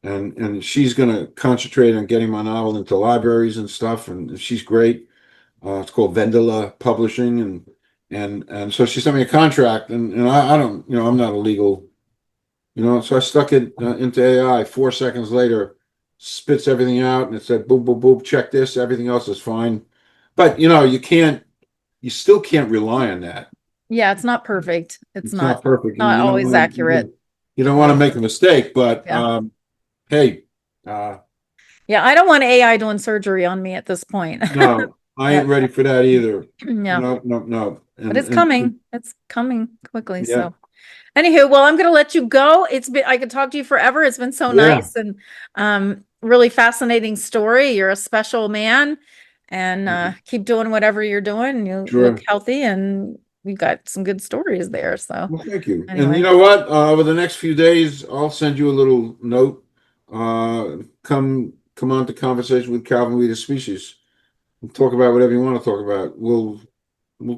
and she's going to concentrate on getting my novel into libraries and stuff, and she's great. It's called Vendela Publishing, and so she sent me a contract, and I don't, I'm not a legal. So I stuck it into AI. 4 seconds later, spits everything out, and it said, "Boop, boop, boop. Check this. Everything else is fine." But you still can't rely on that. Yeah, it's not perfect. It's It's not not perfect, and not always accurate. you don't want to So, make a mistake. But yeah. hey, uh, Yeah, I don't want AI doing surgery on me at this point. no, I ain't But ready for that either. yeah, No, no, no, but it's and coming. It's coming quickly. yeah, So anywho, well, I'm gonna let you go. I could talk to you forever. It's been so yeah. nice and really fascinating story. You're a special man and keep doing whatever you're doing. You look Sure. healthy and you got some good stories there. So Well, thank you. And you anyway, know what? Over the next few days, I'll send you a little note. Come on to Conversation with Calvin We the Species. We'll talk about whatever you want to talk about. We'll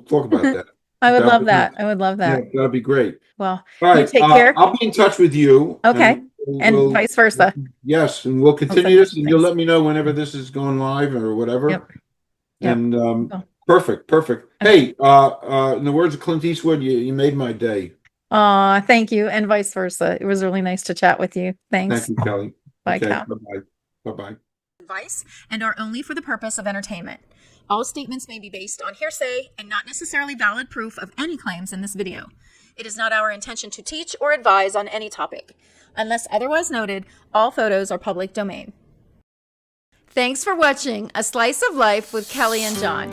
talk about that. I would That'll love be that. I would love Yeah, that. that'll be great. Well, All you right, take care. I'll be in touch with you, and Okay. And vice versa. yes, and we'll I'll send continue you this, some and you'll things. let me know whenever this is going live or whatever. Yep. Yep. And Cool. perfect, perfect. Okay. Hey, in the words of Clint Eastwood, you made my day. Thank you, and vice versa. It was really nice to chat with you. Thank Thanks. you, Kelly. Bye, Okay, Cal. bye-bye. Bye-bye. Advice and are only for the purpose of entertainment. All statements may be based on hearsay and not necessarily valid proof of any claims in this video. It is not our intention to teach or advise on any topic. Unless otherwise noted, all photos are public domain. Thanks for watching A Slice of Life with Kelly and John.